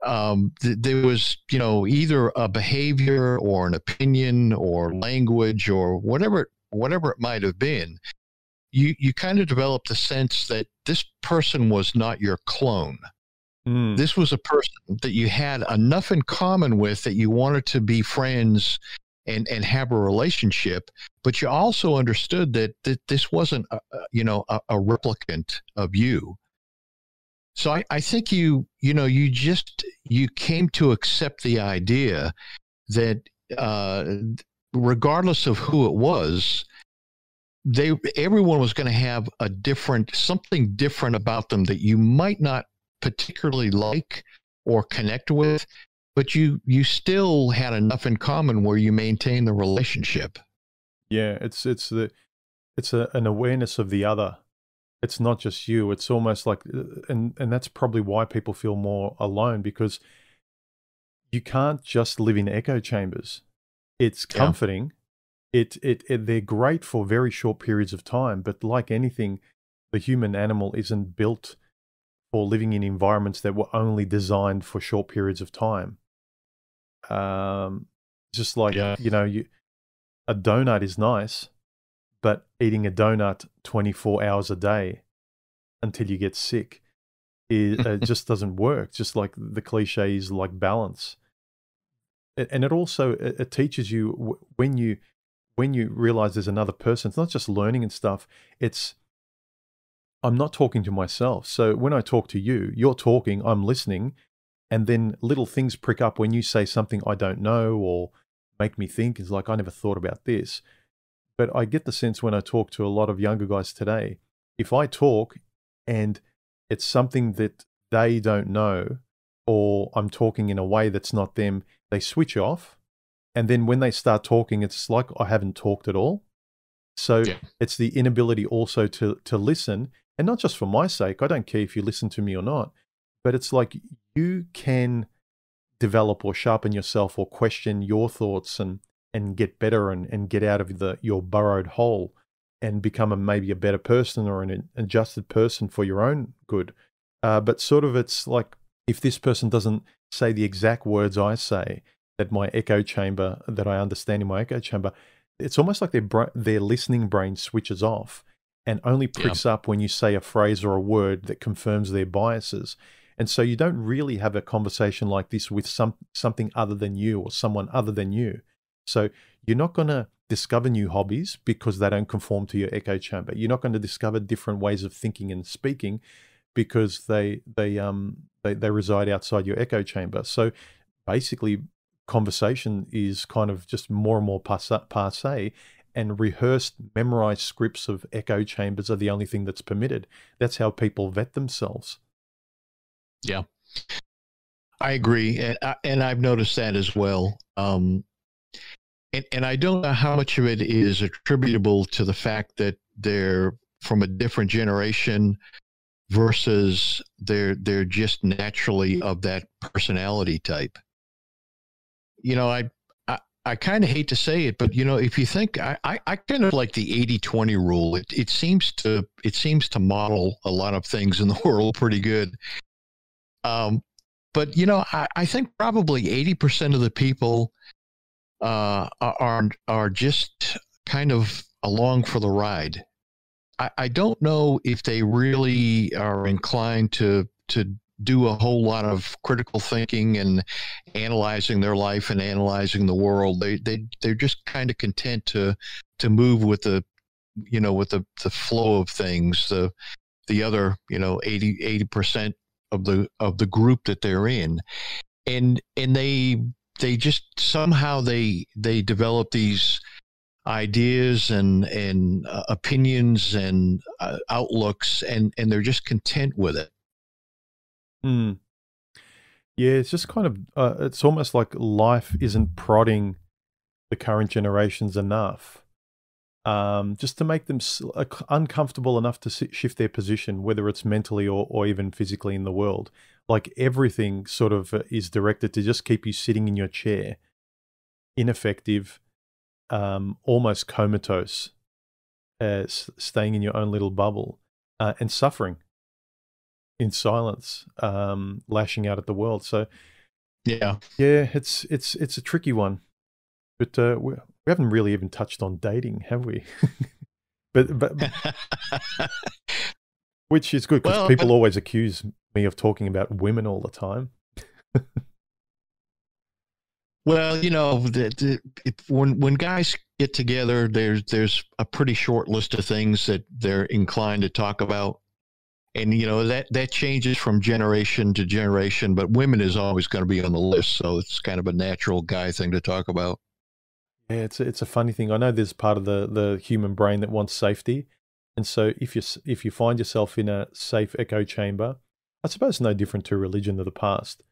There was, either a behavior or an opinion or language or whatever it might have been. You kind of developed the sense that this person was not your clone. This was a person that you had enough in common with that you wanted to be friends and have a relationship, but you also understood that this wasn't a replicant of you. So I think you came to accept the idea that regardless of who it was, everyone was going to have something different about them that you might not particularly like or connect with, but you still had enough in common where you maintain the relationship. Yeah, it's an awareness of the other. It's not just you. It's almost like, and that's probably why people feel more alone, because you can't just live in echo chambers. It's comforting. They're great for very short periods of time, but like anything, the human animal isn't built for living in environments that were only designed for short periods of time. Just like, a donut is nice, but eating a donut 24 hours a day until you get sick, it just doesn't work. Just like the cliche is like balance. And it also, it teaches you when you realize there's another person, it's not just learning and stuff. I'm not talking to myself. So when I talk to you, you're talking, I'm listening, and then little things prick up when you say something I don't know or make me think. It's like, I never thought about this. But I get the sense when I talk to a lot of younger guys today, if I talk and it's something that they don't know, or I'm talking in a way that's not them, they switch off. And then when they start talking, it's like I haven't talked at all. So it's the inability also to listen, and not just for my sake. I don't care if you listen to me or not, but it's like you can develop or sharpen yourself or question your thoughts and get better and get out of your burrowed hole and become maybe a better person or an adjusted person for your own good. But sort of it's like if this person doesn't say the exact words I say, that my echo chamber, that I understand in my echo chamber, it's almost like their listening brain switches off and only pricks up when you say a phrase or a word that confirms their biases. And so you don't really have a conversation like this with something other than you or someone other than you. So you're not going to discover new hobbies because they don't conform to your echo chamber. You're not going to discover different ways of thinking and speaking because they reside outside your echo chamber. So basically, conversation is kind of just more and more passe, and rehearsed, memorized scripts of echo chambers are the only thing that's permitted. That's how people vet themselves. Yeah, I agree, and I've noticed that as well. And I don't know how much of it is attributable to the fact that they're from a different generation versus they're just naturally of that personality type. I kind of hate to say it, but if you think, I kind of like the 80-20 rule. It seems to model a lot of things in the world pretty good. But I think probably 80% of the people are just kind of along for the ride. I don't know if they really are inclined to do a whole lot of critical thinking and analyzing their life and analyzing the world. They're just kind of content to move with the, with the flow of things. The other, 80% of the group that they're in, and they just somehow they develop these ideas and opinions and outlooks, and they're just content with it. Hmm. Yeah, it's just kind of, it's almost like life isn't prodding the current generations enough, just to make them uncomfortable enough to shift their position, whether it's mentally or even physically in the world. Like everything sort of is directed to just keep you sitting in your chair, ineffective, almost comatose, staying in your own little bubble, and suffering in silence, lashing out at the world. So Yeah. it's a tricky one, but we haven't really even touched on dating, have we? but which is good, because people always accuse me of talking about women all the time. Well, when guys get together, there's a pretty short list of things that they're inclined to talk about. And, that changes from generation to generation, but women is always going to be on the list. So it's kind of a natural guy thing to talk about. Yeah, it's a funny thing. I know there's part of the human brain that wants safety. And so if you find yourself in a safe echo chamber, I suppose no different to religion of the past.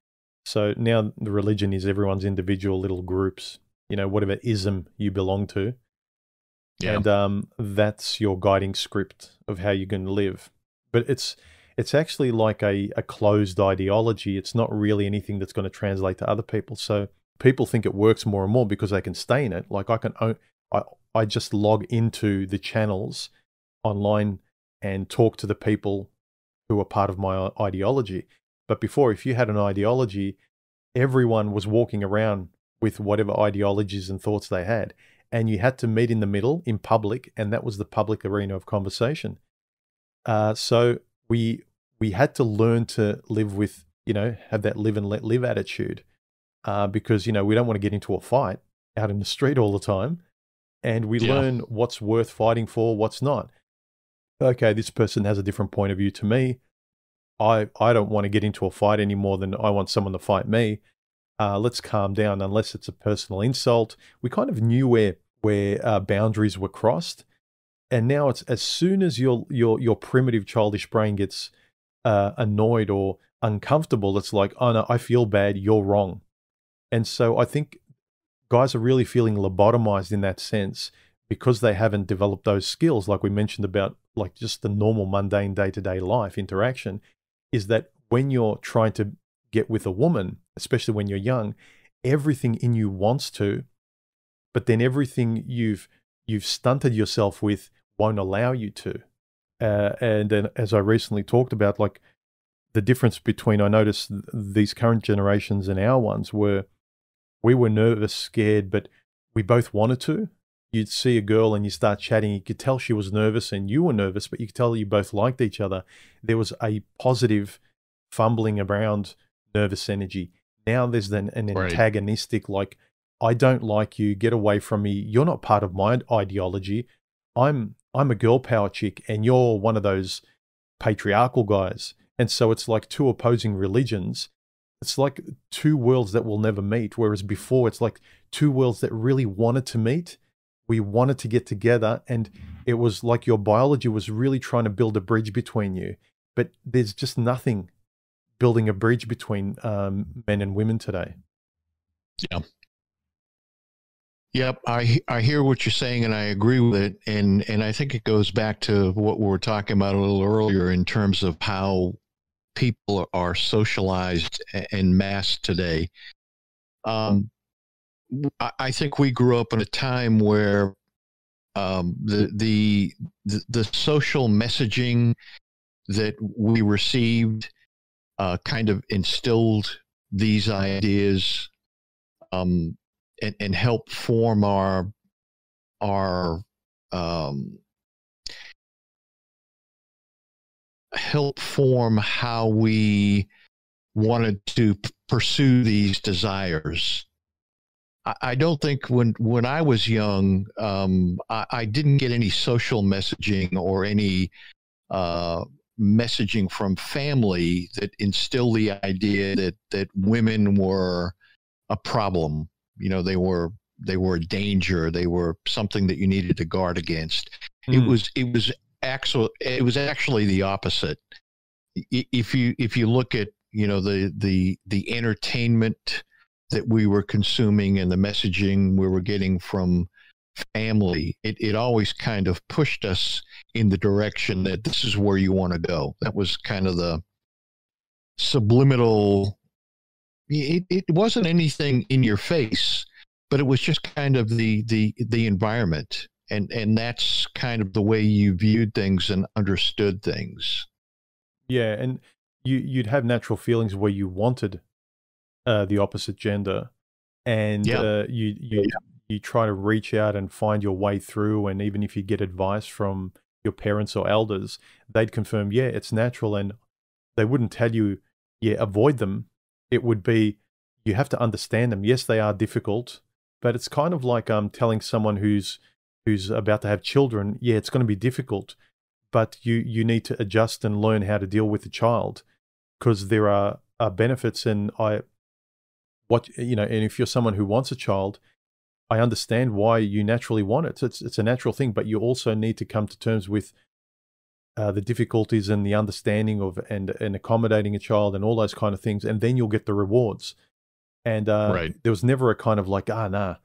So now the religion is everyone's individual little groups, whatever ism you belong to. Yeah. And that's your guiding script of how you're going to live. But it's actually like a closed ideology. It's not really anything that's going to translate to other people. So people think it works more and more because they can stay in it. Like I just log into the channels online and talk to the people who are part of my ideology. But before, if you had an ideology, everyone was walking around with whatever ideologies and thoughts they had. And you had to meet in the middle in public, and that was the public arena of conversation. So we had to learn to live with, have that live and let live attitude, because, we don't want to get into a fight out in the street all the time. And we learn what's worth fighting for, what's not. Okay, this person has a different point of view to me. I don't want to get into a fight any more than I want someone to fight me. Let's calm down, unless it's a personal insult. We kind of knew where boundaries were crossed. And now it's as soon as your primitive childish brain gets annoyed or uncomfortable, it's like, oh no, I feel bad, you're wrong. And so I think guys are really feeling lobotomized in that sense, because they haven't developed those skills, like we mentioned about, like just the normal mundane day-to-day life interaction, is that when you're trying to get with a woman, especially when you're young, everything in you wants to, but then everything you've stunted yourself with won't allow you to. And then, as I recently talked about, like the difference between, I noticed these current generations and our ones were, we were nervous, scared, but we both wanted to. You'd see a girl and you start chatting, you could tell she was nervous and you were nervous, but you could tell you both liked each other. There was a positive fumbling around nervous energy. Now there's an antagonistic, like, I don't like you, get away from me, you're not part of my ideology. I'm a girl power chick and you're one of those patriarchal guys. And so it's like two opposing religions. It's like two worlds that will never meet. Whereas before, it's like two worlds that really wanted to meet. We wanted to get together, and it was like your biology was really trying to build a bridge between you. But there's just nothing building a bridge between men and women today. Yeah. Yep, I hear what you're saying, and I agree with it. And I think it goes back to what we were talking about a little earlier in terms of how people are socialized en masse today. I think we grew up in a time where the social messaging that we received kind of instilled these ideas, and help form our help form how we wanted to pursue these desires. I don't think when I was young, I didn't get any social messaging or any messaging from family that instilled the idea that women were a problem. You know, they were a danger. They were something that you needed to guard against. It was actually the opposite. If you look at, you know, the entertainment that we were consuming and the messaging we were getting from family, it always kind of pushed us in the direction that this is where you want to go. That was kind of the subliminal. It wasn't anything in your face, but it was just kind of the environment, and that's kind of the way you viewed things and understood things. Yeah, and you'd have natural feelings where you wanted the opposite gender, and you try to reach out and find your way through. And even if you get advice from your parents or elders, they'd confirm, yeah, it's natural, and they wouldn't tell you, yeah, avoid them. It would be, you have to understand them. Yes, they are difficult, but it's kind of like telling someone who's about to have children, yeah, it's going to be difficult, but you need to adjust and learn how to deal with the child, because there are benefits. And and if you're someone who wants a child, I understand why you naturally want it. It's a natural thing, but you also need to come to terms with the difficulties and the understanding of and accommodating a child and all those kind of things, and then you'll get the rewards. And right. There was never a kind of like, nah,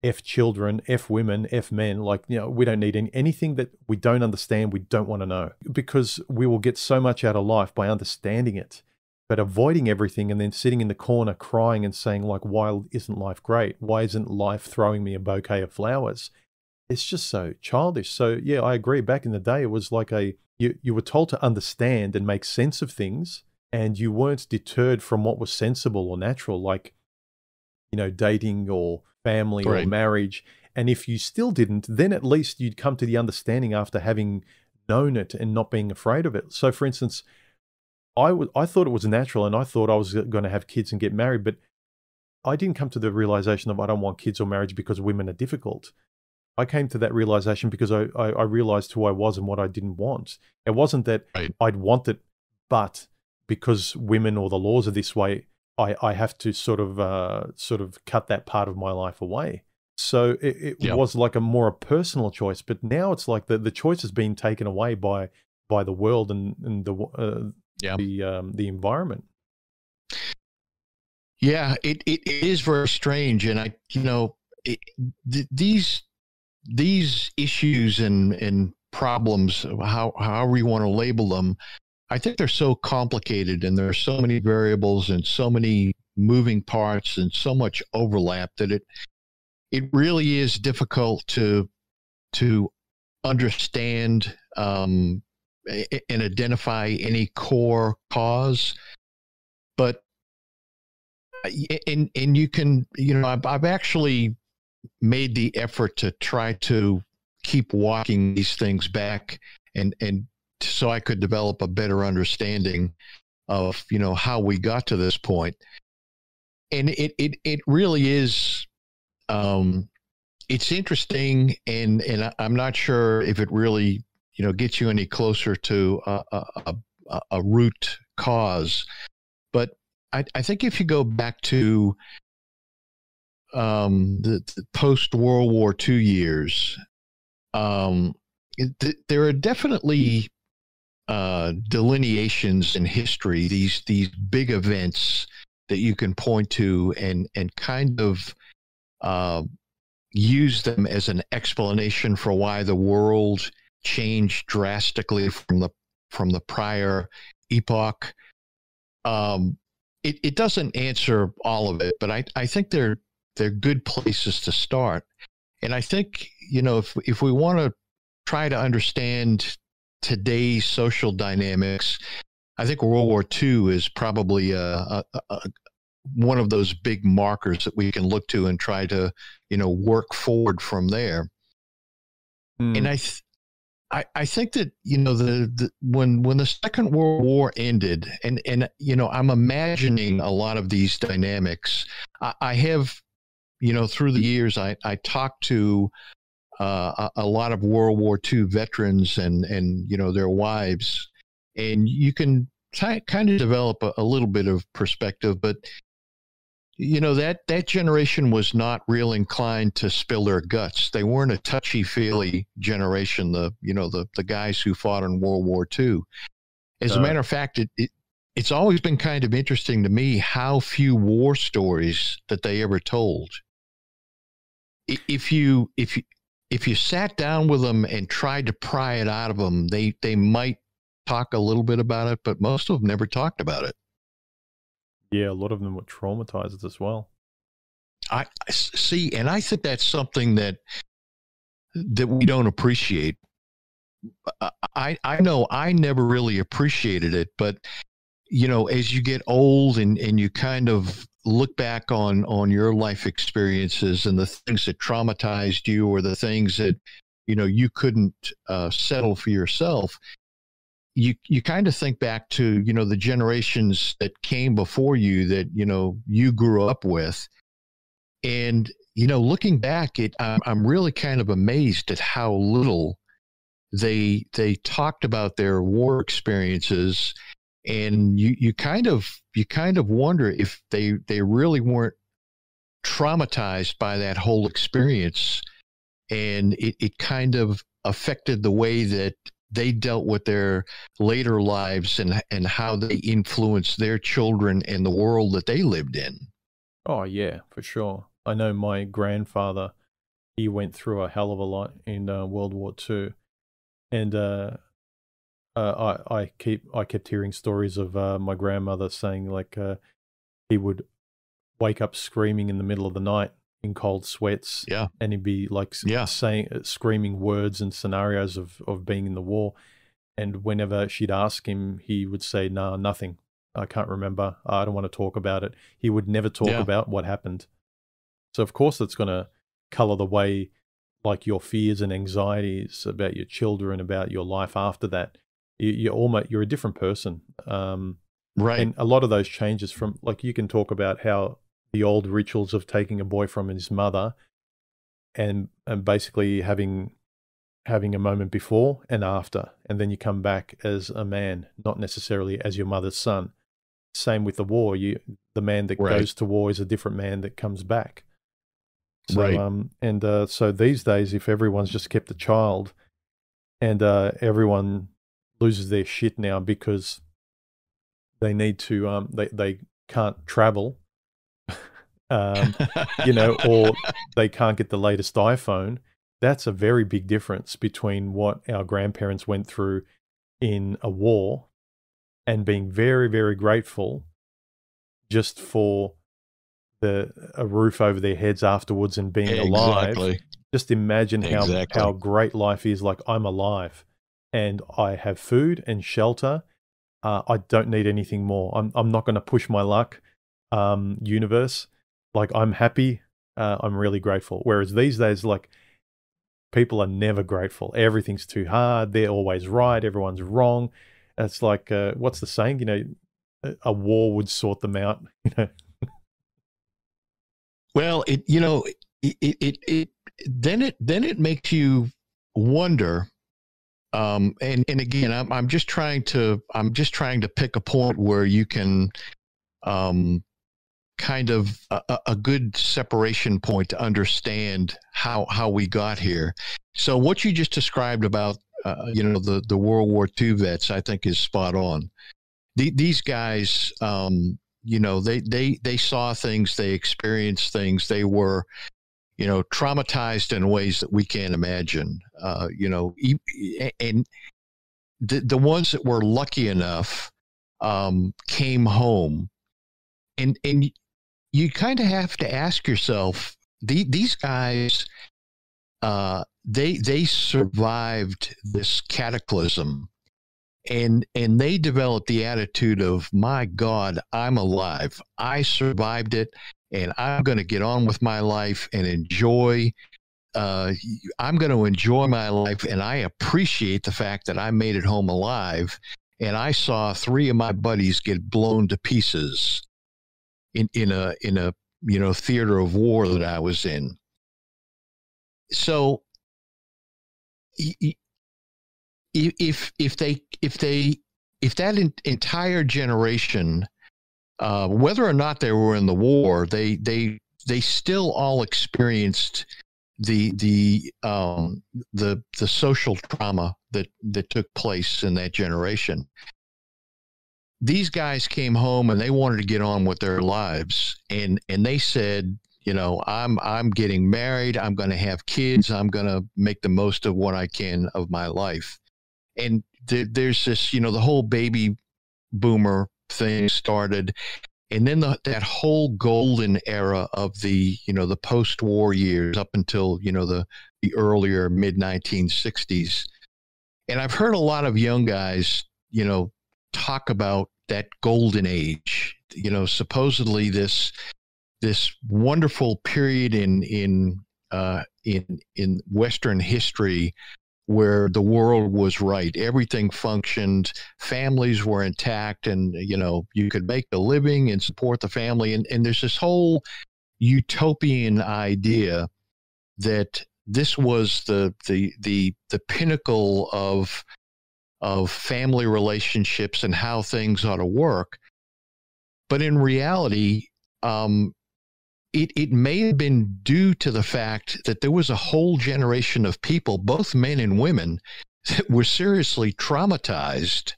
F children, F women, F men. Like, you know, we don't need anything that we don't understand, we don't want to know, because we will get so much out of life by understanding it. But avoiding everything and then sitting in the corner crying and saying, like, why isn't life great? Why isn't life throwing me a bouquet of flowers? It's just so childish. So, yeah, I agree. Back in the day, it was like you were told to understand and make sense of things, and you weren't deterred from what was sensible or natural, like, you know, dating or family or marriage. And if you still didn't, then at least you'd come to the understanding after having known it and not being afraid of it. So, for instance, I thought it was natural, and I thought I was going to have kids and get married, but I didn't come to the realization of I don't want kids or marriage because women are difficult. I came to that realization because I realized who I was and what I didn't want. It wasn't that I'd want it, but because women or the laws are this way, I have to sort of cut that part of my life away. So it was like a personal choice, but now it's like the choice has been taken away by the world and the environment. Yeah, it is very strange, and these issues and problems, however you want to label them, I think they're so complicated, and there are so many variables and so many moving parts and so much overlap that it really is difficult to understand and identify any core cause. But and you can, I've actually made the effort to try to keep walking these things back and so I could develop a better understanding of, how we got to this point. And it really is, it's interesting, and I'm not sure if it really, gets you any closer to a root cause. But I think if you go back to the post-World War II years, there are definitely delineations in history, these big events that you can point to and kind of use them as an explanation for why the world changed drastically from the prior epoch. It doesn't answer all of it, but I think they're good places to start. And I think, if we want to try to understand today's social dynamics, I think World War II is probably one of those big markers that we can look to and try to, work forward from there. And I think that, when the Second World War ended, and I'm imagining a lot of these dynamics. I have, through the years, I talked to a lot of World War II veterans and their wives, and you can kind of develop a little bit of perspective. But that generation was not real inclined to spill their guts. They weren't a touchy-feely generation, the guys who fought in World War II. As a matter of fact, it's always been kind of interesting to me how few war stories that they ever told. If you sat down with them and tried to pry it out of them, they might talk a little bit about it, but most of them never talked about it. Yeah, a lot of them were traumatized as well. I see, and I think that's something that we don't appreciate. I know I never really appreciated it, but as you get old and you kind of look back on your life experiences and the things that traumatized you, or the things that you couldn't settle for yourself, you kind of think back to the generations that came before you that you grew up with, and looking back, I'm really kind of amazed at how little they talked about their war experiences, and you kind of wonder if they really weren't traumatized by that whole experience, and it kind of affected the way that they dealt with their later lives and how they influenced their children and the world that they lived in. Oh, yeah, for sure. I know my grandfather, he went through a hell of a lot in World War II. And I kept hearing stories of my grandmother saying, like, he would wake up screaming in the middle of the night in cold sweats. Yeah. And he'd be like screaming words and scenarios of being in the war. And whenever she'd ask him, he would say, "No, nothing. I can't remember. I don't want to talk about it." He would never talk about what happened. So of course that's going to color the way, like, your fears and anxieties about your children, about your life after that. You're a different person. Right. And a lot of those changes from, like, you can talk about how the old rituals of taking a boy from his mother and basically having a moment before and after, and then you come back as a man, not necessarily as your mother's son. Same with the war. The man that goes to war is a different man that comes back. So, so these days, if everyone's just kept a child, and everyone loses their shit now because they need to, they can't travel, or they can't get the latest iPhone. That's a very big difference between what our grandparents went through in a war and being very, very grateful just for a roof over their heads afterwards and being alive. Just imagine how great life is. Like, I'm alive and I have food and shelter. I don't need anything more. I'm not going to push my luck, universe. Like, I'm happy. I'm really grateful. Whereas these days, like, people are never grateful. Everything's too hard. They're always right. Everyone's wrong. It's like, what's the saying? A war would sort them out. Well, then it makes you wonder. And again, I'm just trying to pick a point where you can, kind of a good separation point to understand how we got here. So what you just described about, the World War II vets, I think is spot on. These guys, they saw things, they experienced things, they were, traumatized in ways that we can't imagine, and the ones that were lucky enough, came home, and you kind of have to ask yourself, these guys, they survived this cataclysm, and they developed the attitude of, my God, I'm alive. I survived it, and I'm going to get on with my life and enjoy I'm going to enjoy my life, and I appreciate the fact that I made it home alive, and I saw 3 of my buddies get blown to pieces in a theater of war that I was in. So if that entire generation, whether or not they were in the war, they still all experienced the social trauma that took place in that generation. These guys came home and they wanted to get on with their lives, and they said, I'm getting married, I'm going to have kids, I'm going to make the most of what I can of my life. And there's this, the whole baby boomer thing started, and then that whole golden era of the post-war years up until the earlier mid-1960s. And I've heard a lot of young guys talk about that golden age, supposedly this wonderful period in Western history where the world was right, everything functioned, families were intact, and you could make a living and support the family, and there's this whole utopian idea that this was the pinnacle of family relationships and how things ought to work. But in reality, it may have been due to the fact that there was a whole generation of people, both men and women, that were seriously traumatized,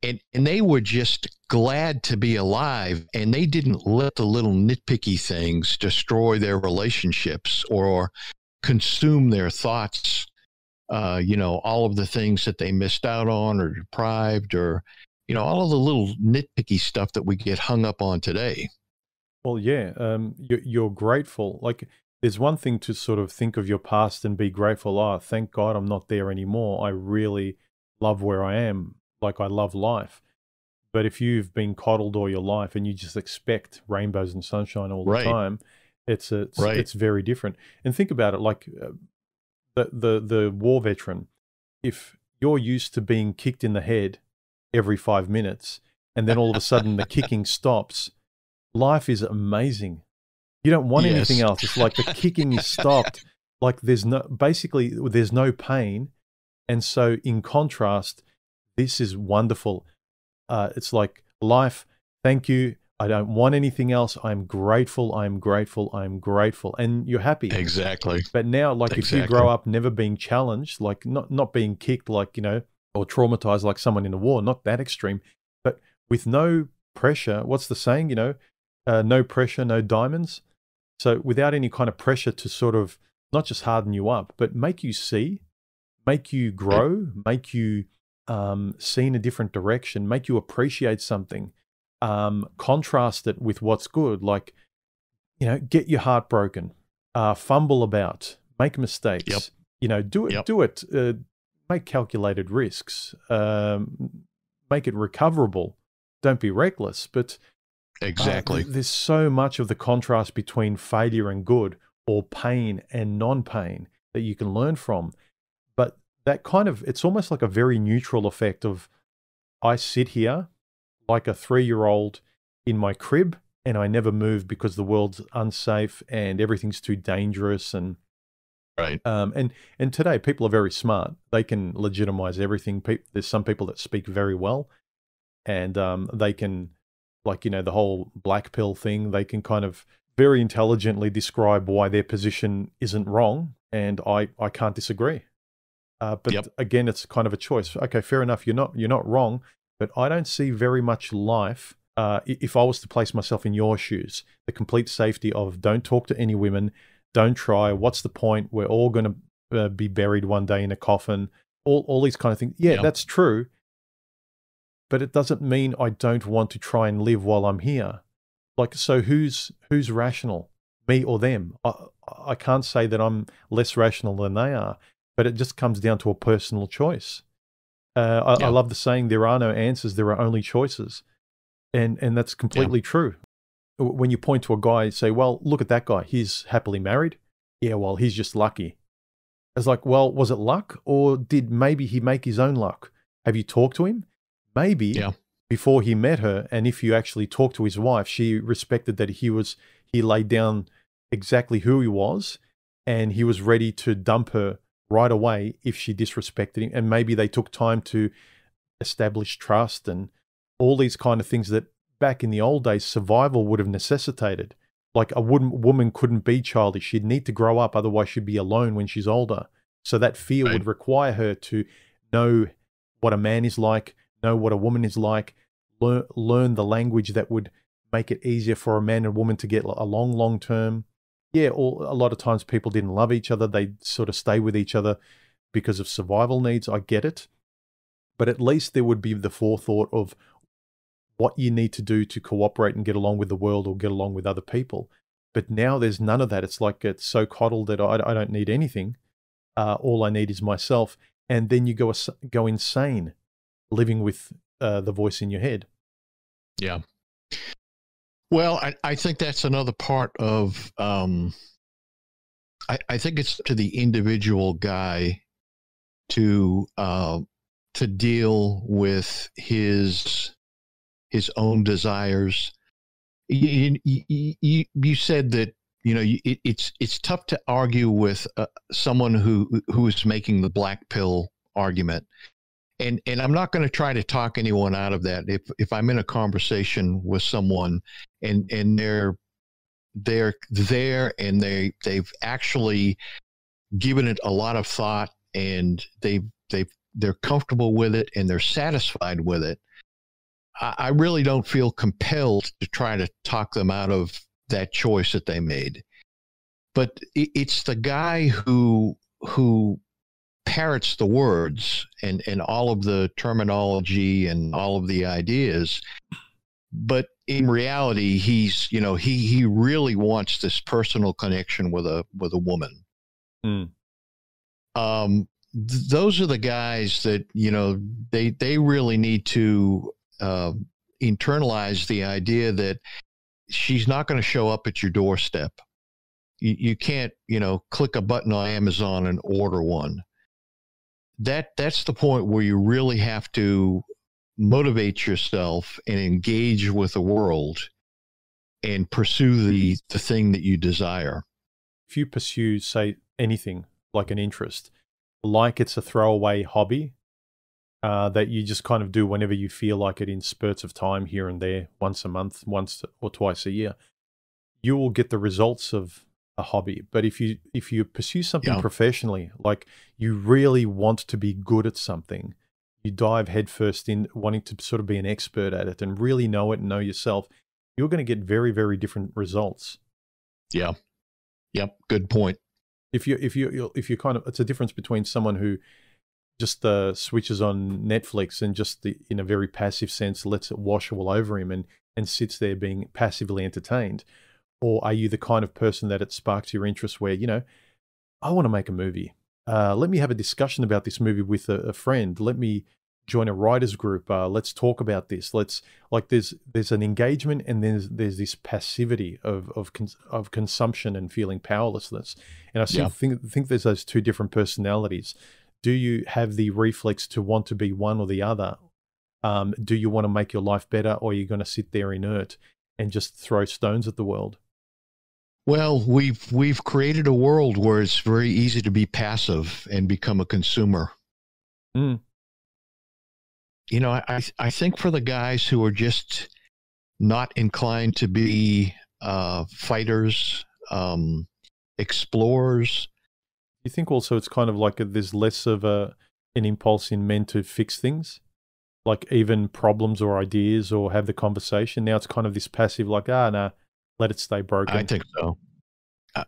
and they were just glad to be alive, and they didn't let the little nitpicky things destroy their relationships or consume their thoughts. All of the things that they missed out on or deprived, or all of the little nitpicky stuff that we get hung up on today. Well, yeah, you're grateful. Like, there's one thing to sort of think of your past and be grateful. Oh, thank God I'm not there anymore. I really love where I am. Like, I love life. But if you've been coddled all your life and you just expect rainbows and sunshine all the time, it's very different. And think about it, like the war veteran. If you're used to being kicked in the head every 5 minutes, and then all of a sudden the kicking stops, life is amazing. You don't want anything else. It's like the kicking is stopped. Like there's no pain. And so in contrast, this is wonderful. It's like life, thank you. I don't want anything else. I'm grateful. I'm grateful. I'm grateful. And you're happy. Exactly. But now, like if you grow up never being challenged, like not being kicked, like, or traumatized like someone in a war, not that extreme, but with no pressure, what's the saying, no pressure, no diamonds. So without any kind of pressure to sort of not just harden you up, but make you see, make you grow, make you see in a different direction, make you appreciate something, contrast it with what's good, like, get your heart broken, fumble about, make mistakes, do it, make calculated risks, make it recoverable. Don't be reckless, but exactly. There's so much of the contrast between failure and good, or pain and non-pain, that you can learn from. But that kind of, it's almost like a very neutral effect of, I sit here like a 3-year-old in my crib and I never move because the world's unsafe and everything's too dangerous. And and today people are very smart. They can legitimize everything. There's some people that speak very well, and they can, like, the whole black pill thing, they can kind of very intelligently describe why their position isn't wrong, and I can't disagree. But again, it's kind of a choice. Okay, fair enough, you're not wrong, but I don't see very much life, if I was to place myself in your shoes, the complete safety of don't talk to any women, don't try, what's the point, we're all going to be buried one day in a coffin, all these kind of things. Yeah, that's true. But it doesn't mean I don't want to try and live while I'm here. Like, so who's rational, me or them? I can't say that I'm less rational than they are, but it just comes down to a personal choice. I love the saying, there are no answers, there are only choices. And that's completely true. When you point to a guy and say, well, look at that guy, he's happily married, Yeah, well, he's just lucky. It's like, well, was it luck, or did maybe he make his own luck? Have you talked to him? Maybe Yeah. before he met her, and if you actually talked to his wife, she respected that he laid down exactly who he was, and he was ready to dump her right away if she disrespected him. And maybe they took time to establish trust and all these kind of things that back in the old days, survival would have necessitated. Like a woman couldn't be childish. She'd need to grow up. Otherwise, she'd be alone when she's older. So that fear would require her to know what a man is like, know what a woman is like, learn the language that would make it easier for a man and woman to get along long term. Yeah, a lot of times people didn't love each other. They'd sort of stay with each other because of survival needs. I get it. But at least there would be the forethought of what you need to do to cooperate and get along with the world or get along with other people. But now there's none of that. It's like it's so coddled that I don't need anything. All I need is myself. And then you go insane living with the voice in your head. Yeah. Well, I think that's another part of, I think it's to the individual guy to deal with his own desires. You said that, it's tough to argue with someone who is making the black pill argument. And I'm not going to try to talk anyone out of that. If I'm in a conversation with someone and they're there and they've actually given it a lot of thought and they're comfortable with it and they're satisfied with it, I really don't feel compelled to try to talk them out of that choice that they made. But it's the guy who parrots the words and all of the terminology and all of the ideas, but in reality, he really wants this personal connection with a woman. Those are the guys that they really need to internalize the idea that she's not going to show up at your doorstep. You can't click a button on Amazon and order one. That's the point where you really have to motivate yourself and engage with the world and pursue the thing that you desire. If you pursue, say, anything like an interest, like it's a throwaway hobby that you just kind of do whenever you feel like it in spurts of time here and there, once a month, once or twice a year, you will get the results of a hobby. But if you pursue something professionally, like you really want to be good at something, you dive headfirst in wanting to sort of be an expert at it and really know it and know yourself, you're going to get very, very different results. Yeah. Yep. Good point. If you kind of, it's a difference between someone who just switches on Netflix and just in a very passive sense lets it wash all over him and sits there being passively entertained. Or are you the kind of person that it sparks your interest where, I want to make a movie. Let me have a discussion about this movie with a friend. Let me join a writer's group. Let's talk about this. There's an engagement and then there's this passivity of consumption and feeling powerlessness. And I think there's those two different personalities. Do you have the reflex to want to be one or the other? Do you want to make your life better, or are you going to sit there inert and just throw stones at the world? Well, we've created a world where it's very easy to be passive and become a consumer. I think for the guys who are just not inclined to be fighters, explorers. You think also it's kind of like there's less of an impulse in men to fix things, like even problems or ideas, or have the conversation. Now it's kind of this passive, like, nah, let it stay broken. I think so.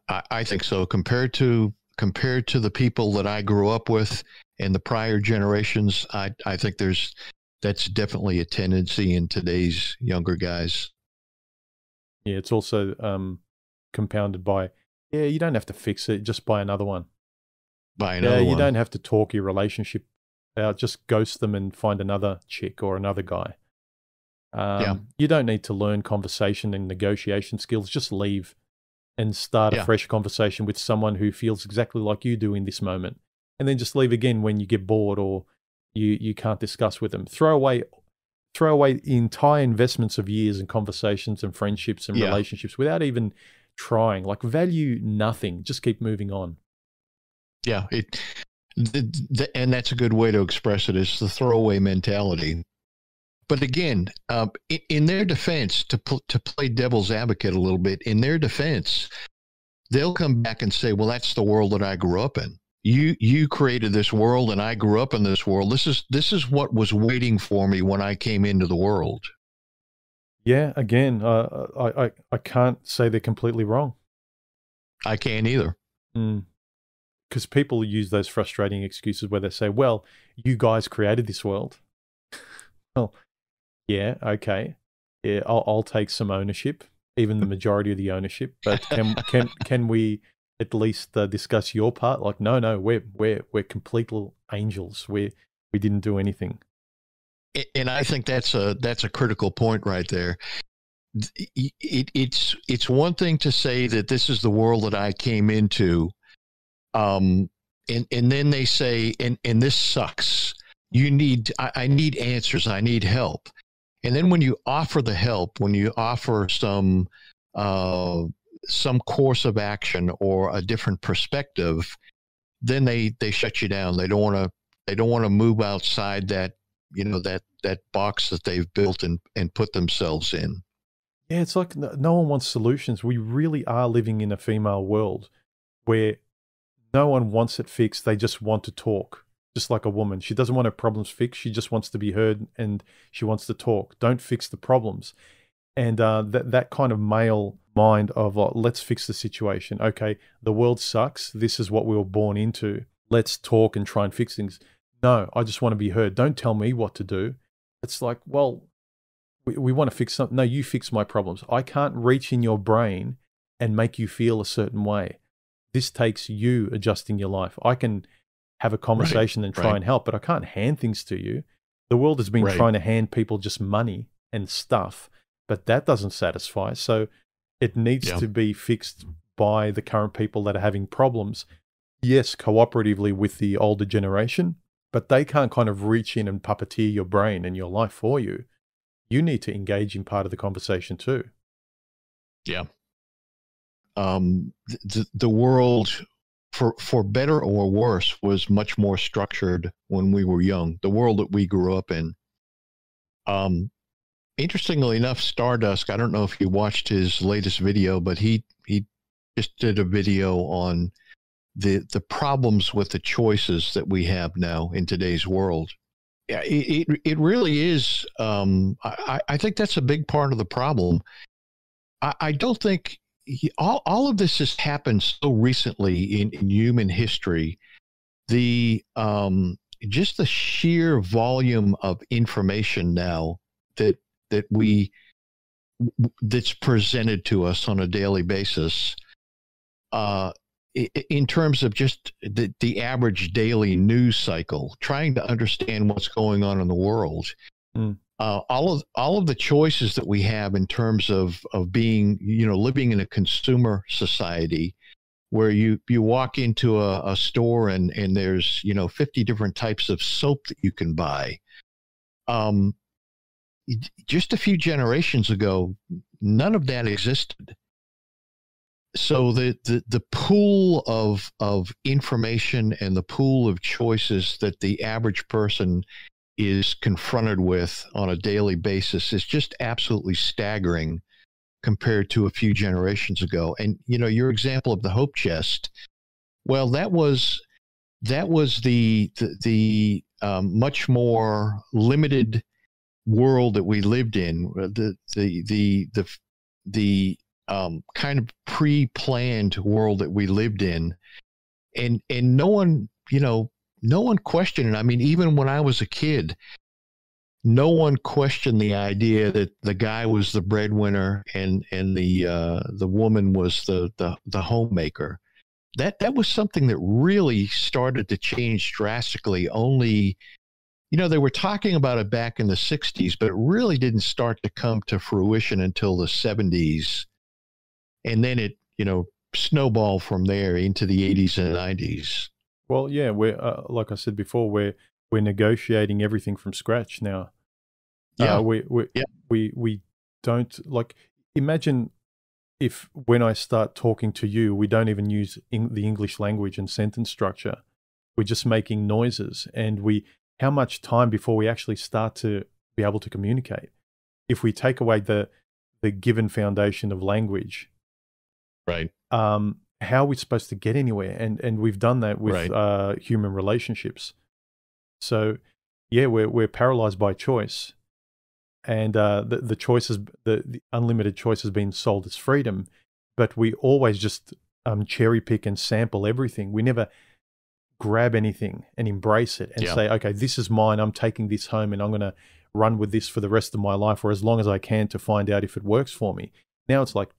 I think so. Compared to the people that I grew up with and the prior generations, I think that's definitely a tendency in today's younger guys. Yeah, it's also compounded by, you don't have to fix it, just buy another one. You don't have to talk your relationship out, just ghost them and find another chick or another guy. You don't need to learn conversation and negotiation skills, just leave and start a Yeah. fresh conversation with someone who feels exactly like you do in this moment, and then just leave again when you get bored or you can't discuss with them. Throw away entire investments of years and conversations and friendships and Yeah. relationships without even trying. Like, value nothing. Just keep moving on. Yeah. And that's a good way to express it, is the throwaway mentality. But again, in their defense, to play devil's advocate a little bit, in their defense, they'll come back and say, well, that's the world that I grew up in. You created this world and I grew up in this world. This is what was waiting for me when I came into the world. Yeah, again, I can't say they're completely wrong. I can't either. Because people use those frustrating excuses where they say, well, you guys created this world. Well, yeah, okay. Yeah, I'll take some ownership, even the majority of the ownership. But can we at least discuss your part? Like, no, we're complete little angels. We didn't do anything. And I think that's a critical point right there. It's one thing to say that this is the world that I came into, and then they say, and this sucks. I need answers. I need help. And then when you offer the help, when you offer some course of action or a different perspective, then they shut you down. They don't want to move outside that, that box that they've built and put themselves in. Yeah, it's like no one wants solutions. We really are living in a female world where no one wants it fixed. They just want to talk, just like a woman. She doesn't want her problems fixed. She just wants to be heard and she wants to talk. Don't fix the problems. And that kind of male mind of, let's fix the situation. Okay, the world sucks. This is what we were born into. Let's talk and try and fix things. No, I just want to be heard. Don't tell me what to do. It's like, well, we want to fix something. No, you fix my problems. I can't reach in your brain and make you feel a certain way. This takes you adjusting your life. I can have a conversation and try and help, but I can't hand things to you. The world has been trying to hand people just money and stuff, but that doesn't satisfy. So it needs to be fixed by the current people that are having problems. Yes, cooperatively with the older generation, but they can't kind of reach in and puppeteer your brain and your life for you. You need to engage in part of the conversation too. Yeah. The world, for better or worse, was much more structured when we were young. The world that we grew up in. Interestingly enough, Stardust, I don't know if you watched his latest video, but he just did a video on the problems with the choices that we have now in today's world. Yeah, it really is. I think that's a big part of the problem. I don't think all of this has happened so recently in human history. Just the sheer volume of information now that's presented to us on a daily basis. In terms of just the average daily news cycle, trying to understand what's going on in the world, all of the choices that we have in terms of being, living in a consumer society, where you walk into a store and there's 50 different types of soap that you can buy. Just a few generations ago, none of that existed. So the pool of information and the pool of choices that the average person is confronted with on a daily basis is just absolutely staggering compared to a few generations ago. And your example of the hope chest, well, that was the much more limited world that we lived in. The kind of pre-planned world that we lived in, and no one questioned it. I mean, even when I was a kid, no one questioned the idea that the guy was the breadwinner and the woman was the homemaker. That was something that really started to change drastically. Only, they were talking about it back in the 60s, but it really didn't start to come to fruition until the 70s. And then snowball from there into the 80s and 90s. Well, yeah, we're like I said before, we're negotiating everything from scratch now. Yeah. We Yeah. we don't like imagine if when I start talking to you, we don't even use the English language and sentence structure. We're just making noises, and how much time before we actually start to be able to communicate? If we take away the given foundation of language, Right. how are we supposed to get anywhere? And we've done that with Right. human relationships. So, yeah, we're paralyzed by choice, and the choices, the unlimited choice has been sold as freedom, but we always just cherry pick and sample everything. We never grab anything and embrace it and Yeah. say, okay, this is mine. I'm taking this home, and I'm going to run with this for the rest of my life, or as long as I can, to find out if it works for me. Now it's like,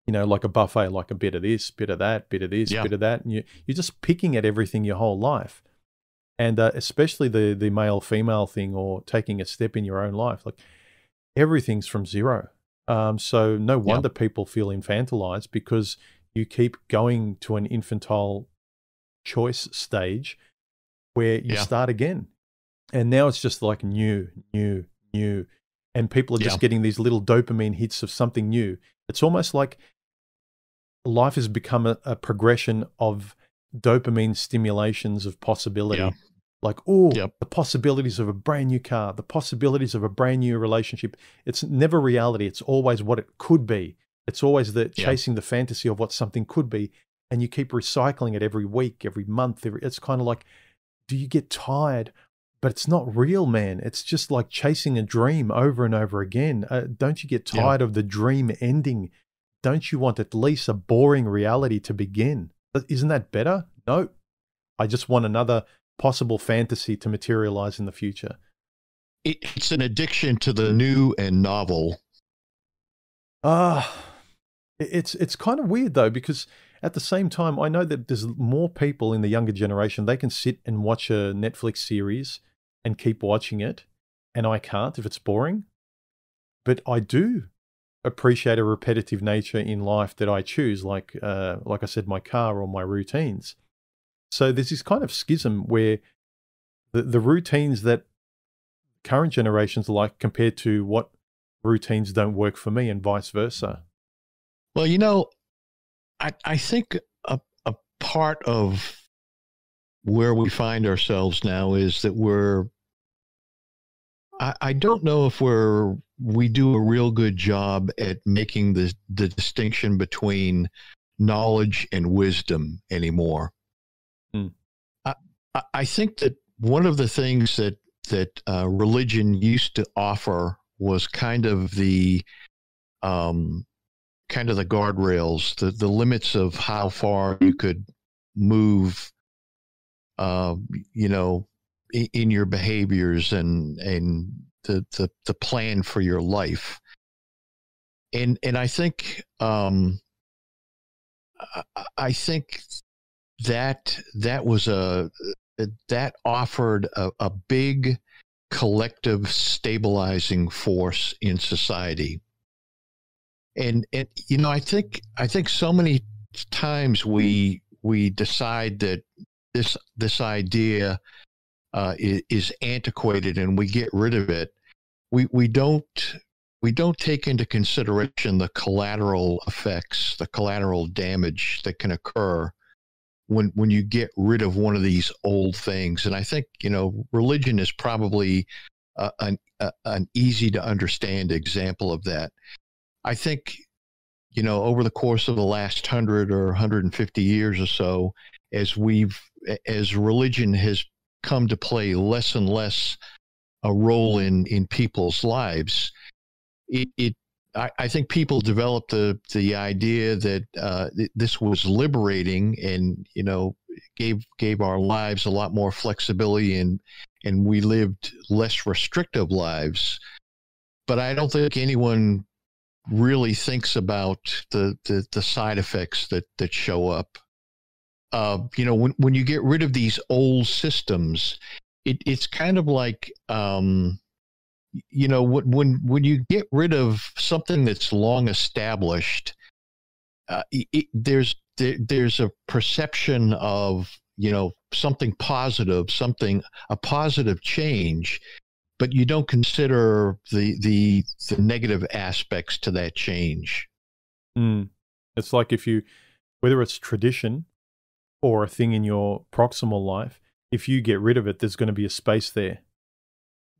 like a buffet, like a bit of this, bit of that, bit of this, Yeah. bit of that, and you're just picking at everything your whole life. And especially the male female thing, or taking a step in your own life, like everything's from zero. So no Yeah. wonder people feel infantilized, because you keep going to an infantile choice stage where you Yeah. start again. And now it's just like new. And people are just Yeah. getting these little dopamine hits of something new. It's almost like life has become a progression of dopamine stimulations of possibility. Yeah. Like, oh, Yep. the possibilities of a brand new car, the possibilities of a brand new relationship. It's never reality. It's always what it could be. It's always chasing the fantasy of what something could be. And you keep recycling it every week, every month. It's kind of like, do you get tired? But it's not real, man. It's just like chasing a dream over and over again. Don't you get tired of the dream ending? Don't you want at least a boring reality to begin? Isn't that better? No. I just want another possible fantasy to materialize in the future. It's an addiction to the new and novel. It's kind of weird though, because at the same time, I know that there's more people in the younger generation. They can sit and watch a Netflix series and keep watching it, and I can't if it's boring. But I do appreciate a repetitive nature in life that I choose, like I said, my car or my routines. So there's this kind of schism where the routines that current generations like compared to what routines don't work for me, and vice versa. Well, I think a part of where we find ourselves now is that I don't know if we do a real good job at making the distinction between knowledge and wisdom anymore. Hmm. I think that one of the things that religion used to offer was kind of the guardrails, the limits of how far you could move, in your behaviors and the plan for your life. And I think that offered a big collective stabilizing force in society. And I think so many times we decide that this idea is antiquated and we get rid of it. We don't take into consideration the collateral effects, the collateral damage that can occur when you get rid of one of these old things. And I think religion is probably an easy to understand example of that. I think, over the course of the last 100 or 150 years or so, as religion has come to play less and less a role in people's lives, I think people developed the idea that this was liberating and, gave our lives a lot more flexibility and we lived less restrictive lives. But I don't think anyone really thinks about the side effects that show up. When you get rid of these old systems, it's kind of like, when you get rid of something that's long established, there's a perception of, something positive, a positive change, but you don't consider the negative aspects to that change. It's like whether it's tradition or a thing in your proximal life, if you get rid of it, there's going to be a space there.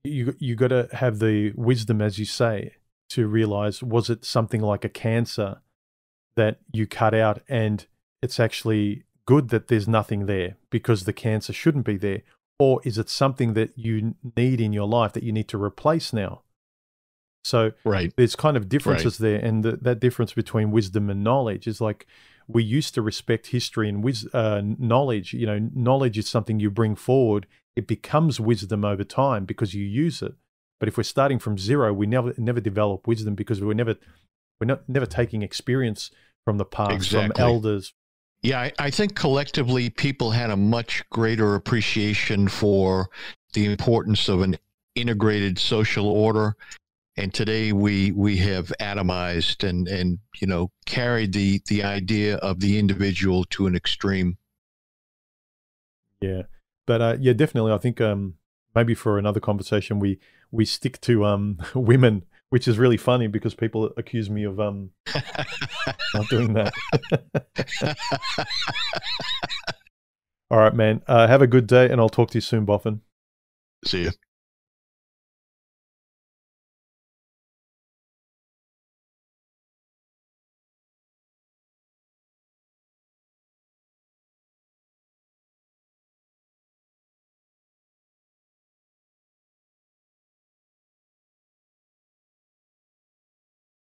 You got to have the wisdom, as you say, to realize, was it something like a cancer that you cut out and it's actually good that there's nothing there because the cancer shouldn't be there? Or is it something that you need in your life that you need to replace now? So there's kind of differences there. And that difference between wisdom and knowledge is like, we used to respect history and knowledge. Knowledge is something you bring forward. It becomes wisdom over time because you use it. But if we're starting from zero, we never develop wisdom because we're never taking experience from the past, from elders. Yeah, I think collectively people had a much greater appreciation for the importance of an integrated social order. And today we have atomized and carried the idea of the individual to an extreme. Yeah, but definitely. I think maybe for another conversation we stick to women, which is really funny because people accuse me of not doing that. All right, man. Have a good day, and I'll talk to you soon, Boffin. See you.